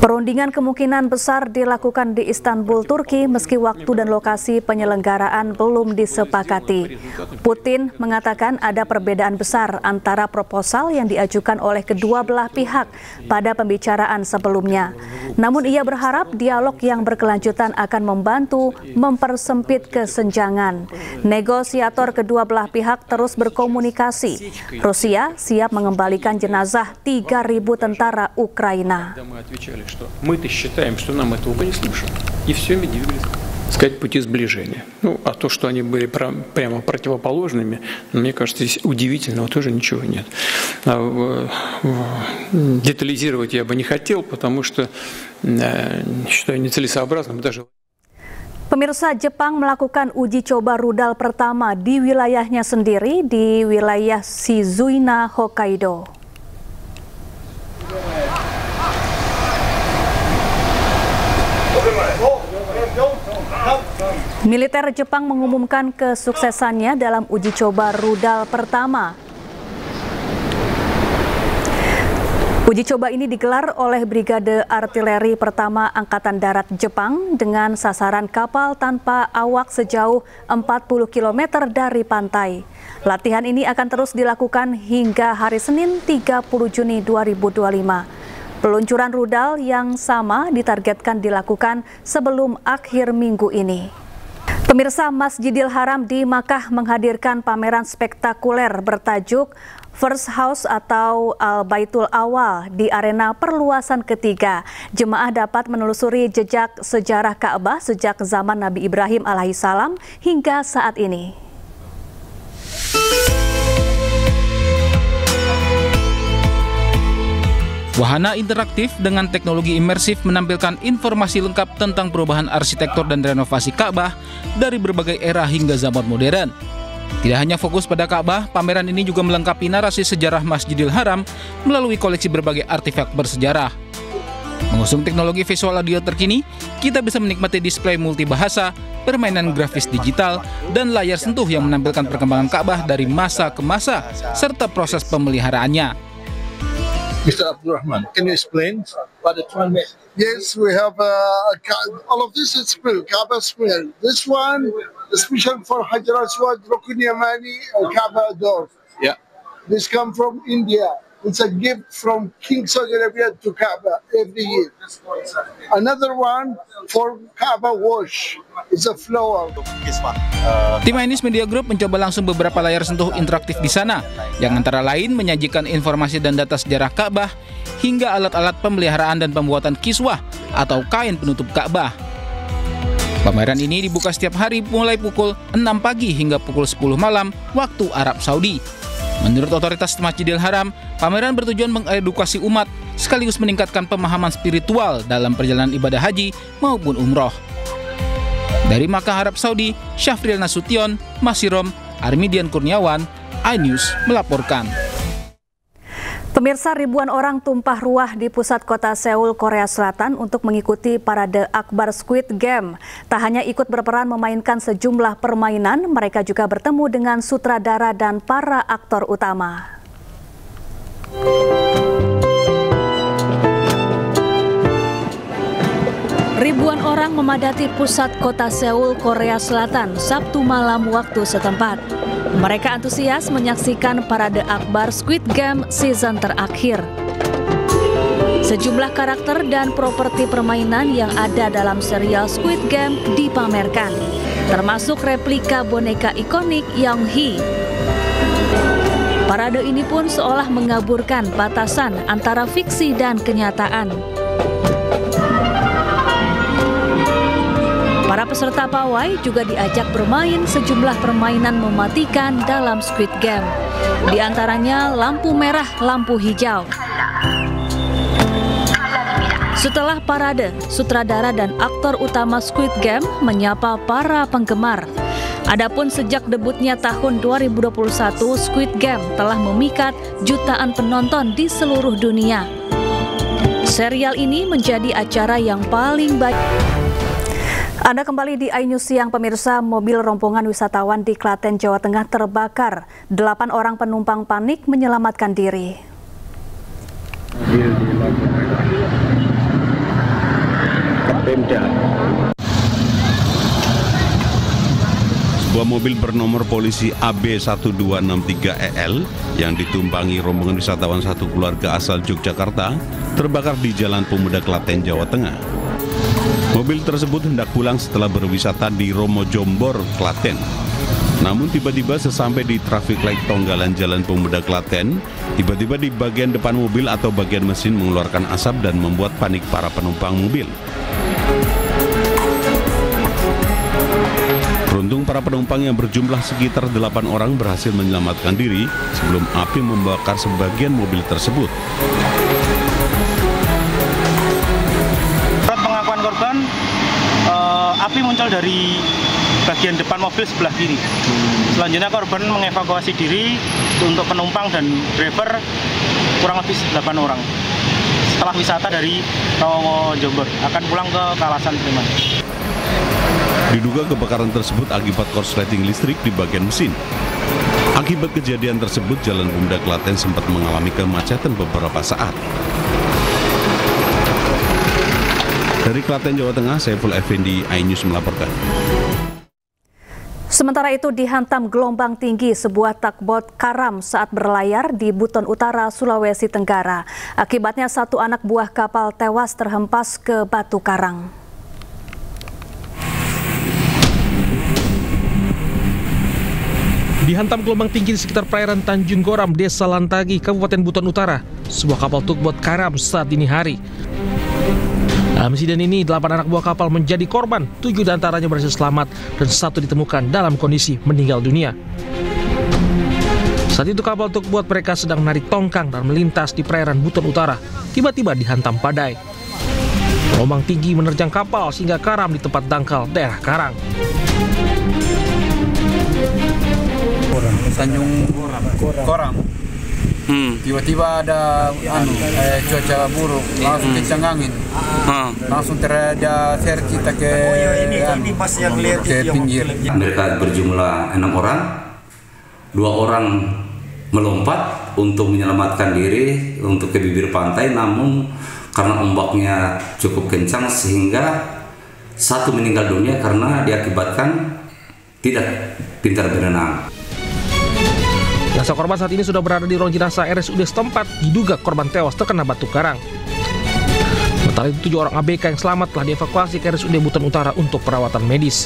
Perundingan kemungkinan besar dilakukan di Istanbul, Turki, meski waktu dan lokasi penyelenggaraan belum disepakati. Putin mengatakan ada perbedaan besar antara proposal yang diajukan oleh kedua belah pihak pada pembicaraan sebelumnya. Namun ia berharap dialog yang berkelanjutan akan membantu mempersempit kesenjangan. Negosiator kedua belah pihak terus berkomunikasi. Rusia siap mengembalikan jenazah 3.000 tentara Ukraina. Мы-то считаем, что нам этого бы не слушали. И все, мы двигались, сказать, пути сближения. Ну, а то, что они были прямо противоположными, мне кажется, здесь удивительного тоже ничего нет. Детализировать я бы не хотел, потому что считаю нецелесообразным даже. Pemirsa, Jepang melakukan uji coba rudal pertama di wilayahnya sendiri di wilayah Shizuina, Hokkaido. Militer Jepang mengumumkan kesuksesannya dalam uji coba rudal pertama. Uji coba ini digelar oleh Brigade Artileri Pertama Angkatan Darat Jepang dengan sasaran kapal tanpa awak sejauh 40 km dari pantai. Latihan ini akan terus dilakukan hingga hari Senin 30 Juni 2025. Peluncuran rudal yang sama ditargetkan dilakukan sebelum akhir minggu ini. Pemirsa, Masjidil Haram di Makkah menghadirkan pameran spektakuler bertajuk First House atau Al-Baitul Awal di arena perluasan ketiga. Jemaah dapat menelusuri jejak sejarah Ka'bah sejak zaman Nabi Ibrahim alaihissalam hingga saat ini. Wahana interaktif dengan teknologi imersif menampilkan informasi lengkap tentang perubahan arsitektur dan renovasi Ka'bah dari berbagai era hingga zaman modern. Tidak hanya fokus pada Ka'bah, pameran ini juga melengkapi narasi sejarah Masjidil Haram melalui koleksi berbagai artefak bersejarah. Mengusung teknologi visual audio terkini, kita bisa menikmati display multibahasa, permainan grafis digital, dan layar sentuh yang menampilkan perkembangan Ka'bah dari masa ke masa, serta proses pemeliharaannya. Mr. Abdurrahman, can you explain what it means? Yes, we have all of this is spill, Kaaba spill. This one is special for Hajar Aswad, Rukun Yamani, and Kaaba door. Yeah. This come from India. It's a gift from King Saudi Arabia to Kaaba every year. Another one for Kaaba wash. It's a flower. Tim Ainis Media Group mencoba langsung beberapa layar sentuh interaktif di sana, yang antara lain menyajikan informasi dan data sejarah Ka'bah, hingga alat-alat pemeliharaan dan pembuatan kiswah atau kain penutup Ka'bah. Pameran ini dibuka setiap hari mulai pukul 6 pagi hingga pukul 10 malam waktu Arab Saudi. Menurut otoritas Masjidil Haram, pameran bertujuan mengedukasi umat sekaligus meningkatkan pemahaman spiritual dalam perjalanan ibadah haji maupun umroh. Dari Makkah, Arab Saudi, Syafril Nasution, Masirom, Armidian Kurniawan, iNews melaporkan. Pemirsa, ribuan orang tumpah ruah di pusat kota Seoul, Korea Selatan untuk mengikuti parade Akbar Squid Game. Tak hanya ikut berperan memainkan sejumlah permainan, mereka juga bertemu dengan sutradara dan para aktor utama. Ribuan orang memadati pusat kota Seoul, Korea Selatan, Sabtu malam waktu setempat. Mereka antusias menyaksikan parade Akbar Squid Game season terakhir. Sejumlah karakter dan properti permainan yang ada dalam serial Squid Game dipamerkan, termasuk replika boneka ikonik Young-hee. Parade ini pun seolah mengaburkan batasan antara fiksi dan kenyataan. Para peserta pawai juga diajak bermain sejumlah permainan mematikan dalam Squid Game. Di antaranya lampu merah, lampu hijau. Setelah parade, sutradara dan aktor utama Squid Game menyapa para penggemar. Adapun sejak debutnya tahun 2021, Squid Game telah memikat jutaan penonton di seluruh dunia. Serial ini menjadi acara yang paling banyak. Anda kembali di iNews Siang, pemirsa. Mobil rombongan wisatawan di Klaten, Jawa Tengah terbakar. 8 orang penumpang panik menyelamatkan diri. Sebuah mobil bernomor polisi AB1263EL yang ditumpangi rombongan wisatawan satu keluarga asal Yogyakarta terbakar di Jalan Pemuda Klaten, Jawa Tengah. Mobil tersebut hendak pulang setelah berwisata di Romo Jombor, Klaten. Namun tiba-tiba sesampai di traffic light Tonggalan Jalan Pemuda Klaten, tiba-tiba di bagian depan mobil atau bagian mesin mengeluarkan asap dan membuat panik para penumpang mobil. Beruntung para penumpang yang berjumlah sekitar 8 orang berhasil menyelamatkan diri sebelum api membakar sebagian mobil tersebut. Pengakuan korban, api muncul dari bagian depan mobil sebelah kiri. Selanjutnya korban mengevakuasi diri untuk penumpang dan driver kurang lebih 8 orang. Setelah wisata dari Romo Jombor akan pulang ke Kalasan Sleman. Diduga kebakaran tersebut akibat korsleting listrik di bagian mesin. Akibat kejadian tersebut, Jalan Pemuda Klaten sempat mengalami kemacetan beberapa saat. Dari Klaten, Jawa Tengah, Saiful Effendi, iNews melaporkan. Sementara itu dihantam gelombang tinggi sebuah takbot karam saat berlayar di Buton Utara, Sulawesi Tenggara. Akibatnya satu anak buah kapal tewas terhempas ke batu karang. Dihantam gelombang tinggi di sekitar perairan Tanjung Goram, Desa Lantagi, Kabupaten Buton Utara, sebuah kapal tugboat karam saat dini hari. Dalam insiden ini, 8 anak buah kapal menjadi korban, 7 diantaranya berhasil selamat dan 1 ditemukan dalam kondisi meninggal dunia. Saat itu kapal tugboat mereka sedang menarik tongkang dan melintas di perairan Buton Utara, tiba-tiba dihantam badai. Gelombang tinggi menerjang kapal sehingga karam di tempat dangkal daerah Karang. Tanjung Korang. Tiba-tiba ada cuaca buruk, langsung kencang angin, langsung terjadi share kita ke pinggir. Mereka berjumlah 6 orang, 2 orang melompat untuk menyelamatkan diri untuk ke bibir pantai, namun karena ombaknya cukup kencang sehingga 1 meninggal dunia karena diakibatkan tidak pintar berenang. Jenazah korban saat ini sudah berada di ruang jenazah RSUD setempat, diduga korban tewas terkena batu karang. Sementara itu 7 orang ABK yang selamat telah dievakuasi ke RSUD Buton Utara untuk perawatan medis.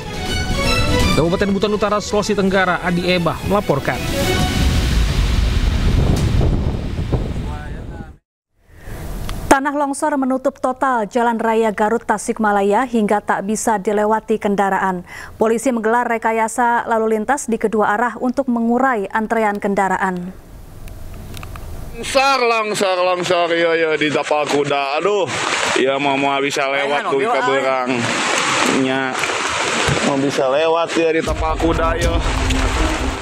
Kabupaten Buton Utara, Sulawesi Tenggara, Adi Ebah melaporkan. Tanah longsor menutup total Jalan Raya Garut Tasikmalaya hingga tak bisa dilewati kendaraan. Polisi menggelar rekayasa lalu lintas di kedua arah untuk mengurai antrean kendaraan. Longsor, ya di tapal kuda. Aduh, ya mau bisa lewat tuh ke berangnya. Mau bisa lewat ya di tapal kuda ya.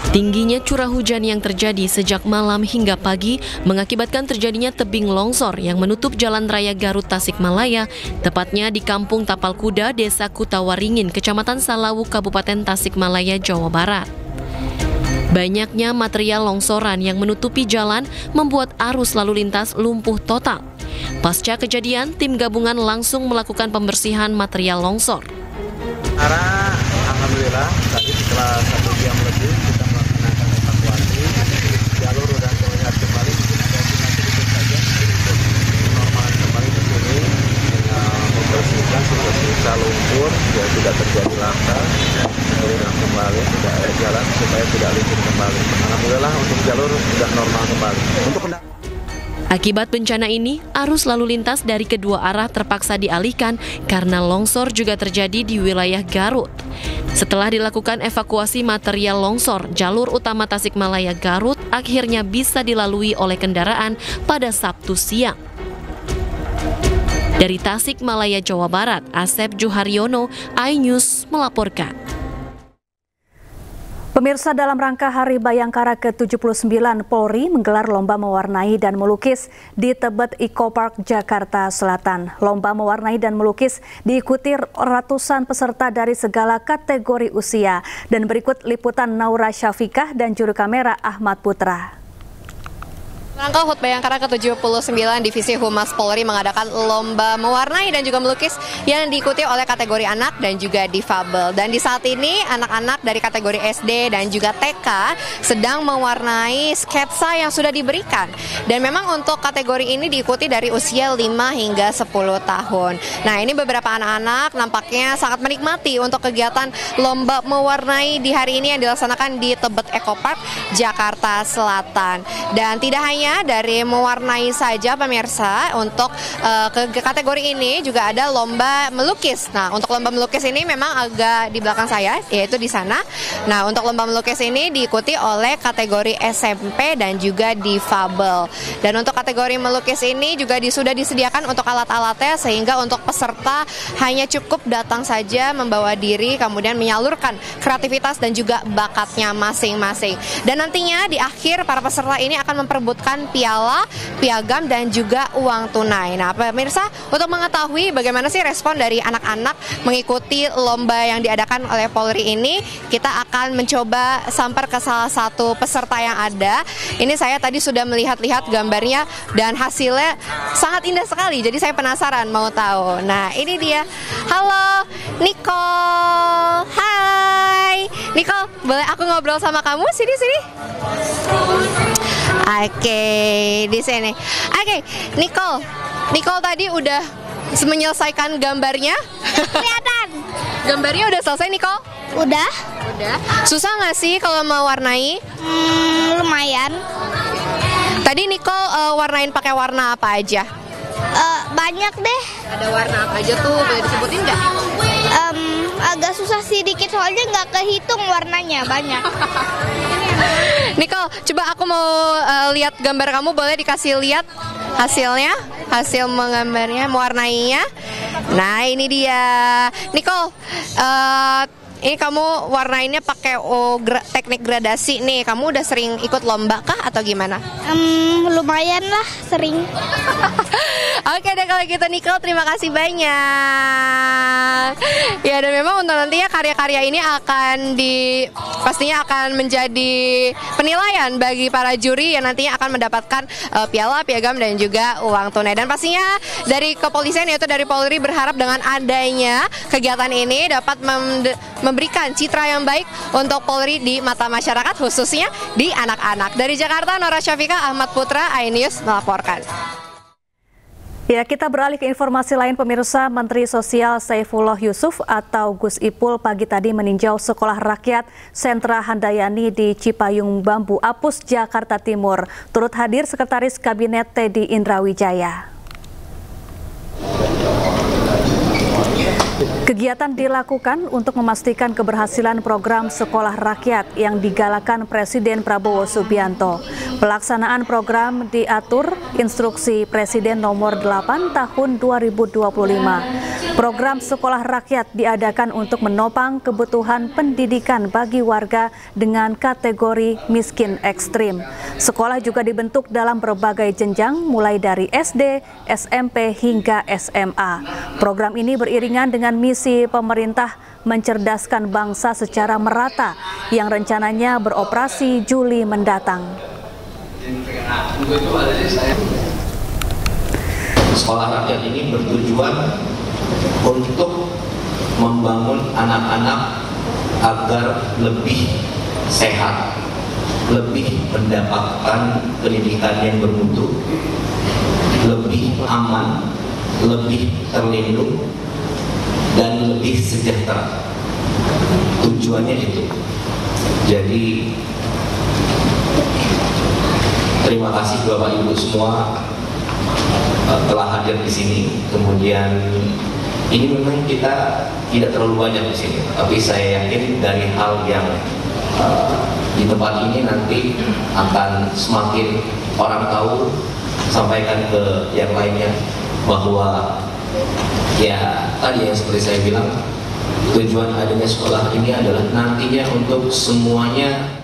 Tingginya curah hujan yang terjadi sejak malam hingga pagi mengakibatkan terjadinya tebing longsor yang menutup Jalan Raya Garut Tasikmalaya, tepatnya di Kampung Tapal Kuda, Desa Kutawaringin, Kecamatan Salawu, Kabupaten Tasikmalaya, Jawa Barat. Banyaknya material longsoran yang menutupi jalan membuat arus lalu lintas lumpuh total. Pasca kejadian, tim gabungan langsung melakukan pembersihan material longsor. Alhamdulillah, tadi setelah 1 jam lebih kita melaksanakan evakuasi, jalur sudah terlihat kembali, mungkin ada sedikit saja untuk normal kembali ke sini, membersihkan sisa lumpur, ya tidak terjadi laka, menurunkan kembali, tidak ada jalan supaya tidak licin kembali. Alhamdulillah untuk jalur sudah normal kembali. Untuk Akibat bencana ini, arus lalu lintas dari kedua arah terpaksa dialihkan karena longsor juga terjadi di wilayah Garut. Setelah dilakukan evakuasi material longsor, jalur utama Tasikmalaya Garut akhirnya bisa dilalui oleh kendaraan pada Sabtu siang. Dari Tasikmalaya, Jawa Barat, Asep Juharyono, iNews melaporkan. Pemirsa, dalam rangka Hari Bayangkara ke-79, Polri menggelar lomba mewarnai dan melukis di Tebet Eco Park, Jakarta Selatan. Lomba mewarnai dan melukis diikuti ratusan peserta dari segala kategori usia. Dan berikut liputan Naura Syafikah dan juru kamera Ahmad Putra. Rangka HUT Bayangkara ke-79 Divisi Humas Polri mengadakan lomba mewarnai dan juga melukis yang diikuti oleh kategori anak dan juga difabel. Dan di saat ini anak-anak dari kategori SD dan juga TK sedang mewarnai sketsa yang sudah diberikan. Dan memang untuk kategori ini diikuti dari usia 5 hingga 10 tahun. Nah, ini beberapa anak-anak nampaknya sangat menikmati untuk kegiatan lomba mewarnai di hari ini yang dilaksanakan di Tebet Eco Park, Jakarta Selatan. Dan tidak hanya dari mewarnai saja pemirsa, untuk kategori ini juga ada lomba melukis. Nah, untuk lomba melukis ini memang agak di belakang saya, yaitu di sana. Nah, untuk lomba melukis ini diikuti oleh kategori SMP dan juga difabel. Dan untuk kategori melukis ini juga sudah disediakan untuk alat-alatnya, sehingga untuk peserta hanya cukup datang saja, membawa diri, kemudian menyalurkan kreativitas dan juga bakatnya masing-masing. Dan nantinya di akhir para peserta ini akan memperebutkan piala, piagam, dan juga uang tunai. Nah, pemirsa, untuk mengetahui bagaimana sih respon dari anak-anak mengikuti lomba yang diadakan oleh Polri ini, kita akan mencoba samper ke salah satu peserta yang ada. Ini saya tadi sudah melihat-lihat gambarnya dan hasilnya sangat indah sekali. Jadi saya penasaran mau tahu. Nah, ini dia. Halo, Nicole. Hai, Nicole. Boleh aku ngobrol sama kamu? Sini. Oke, di sini. Oke, Nicole tadi udah menyelesaikan gambarnya? Kelihatan. Gambarnya udah selesai, Nicole? Udah. Susah nggak sih kalau mau warnai? Lumayan. Tadi Nicole warnain pakai warna apa aja? Banyak deh. Ada warna apa aja tuh? Boleh disebutin nggak? Agak susah sedikit soalnya nggak kehitung warnanya, banyak. Nicole, coba aku mau lihat gambar kamu, boleh dikasih lihat hasilnya? Hasil menggambarnya, mewarnainya. Nah, ini dia. Nicole, ini kamu warnainnya pakai teknik gradasi nih. Kamu udah sering ikut lomba kah atau gimana? Lumayan lah, sering. Oke deh kalau gitu, Nicole, terima kasih banyak. Ya, dan memang untuk nantinya karya-karya ini pastinya akan menjadi penilaian bagi para juri yang nantinya akan mendapatkan piala, piagam, dan juga uang tunai. Dan pastinya dari kepolisian, yaitu dari Polri, berharap dengan adanya kegiatan ini dapat memberikan citra yang baik untuk Polri di mata masyarakat, khususnya di anak-anak. Dari Jakarta, Naura Syafikah, Ahmad Putra, iNews melaporkan. Ya, kita beralih ke informasi lain, pemirsa. Menteri Sosial Saifullah Yusuf atau Gus Ipul pagi tadi meninjau Sekolah Rakyat Sentra Handayani di Cipayung Bambu Apus, Jakarta Timur. Turut hadir Sekretaris Kabinet Teddy Indrawijaya. Kegiatan dilakukan untuk memastikan keberhasilan program Sekolah Rakyat yang digalakan Presiden Prabowo Subianto. Pelaksanaan program diatur Instruksi Presiden Nomor 8 Tahun 2025. Program sekolah rakyat diadakan untuk menopang kebutuhan pendidikan bagi warga dengan kategori miskin ekstrim. Sekolah juga dibentuk dalam berbagai jenjang mulai dari SD, SMP hingga SMA. Program ini beriringan dengan misi pemerintah mencerdaskan bangsa secara merata yang rencananya beroperasi Juli mendatang. Sekolah rakyat ini bertujuan untuk membangun anak-anak agar lebih sehat, lebih mendapatkan pendidikan yang bermutu, lebih aman, lebih terlindung, dan lebih sejahtera. Tujuannya itu. Jadi terima kasih Bapak Ibu semua telah hadir di sini. Kemudian ini memang kita tidak terlalu banyak di sini, tapi saya yakin dari hal yang di tempat ini nanti akan semakin orang tahu, sampaikan ke yang lainnya bahwa ya tadi yang seperti saya bilang, tujuan adanya sekolah ini adalah nantinya untuk semuanya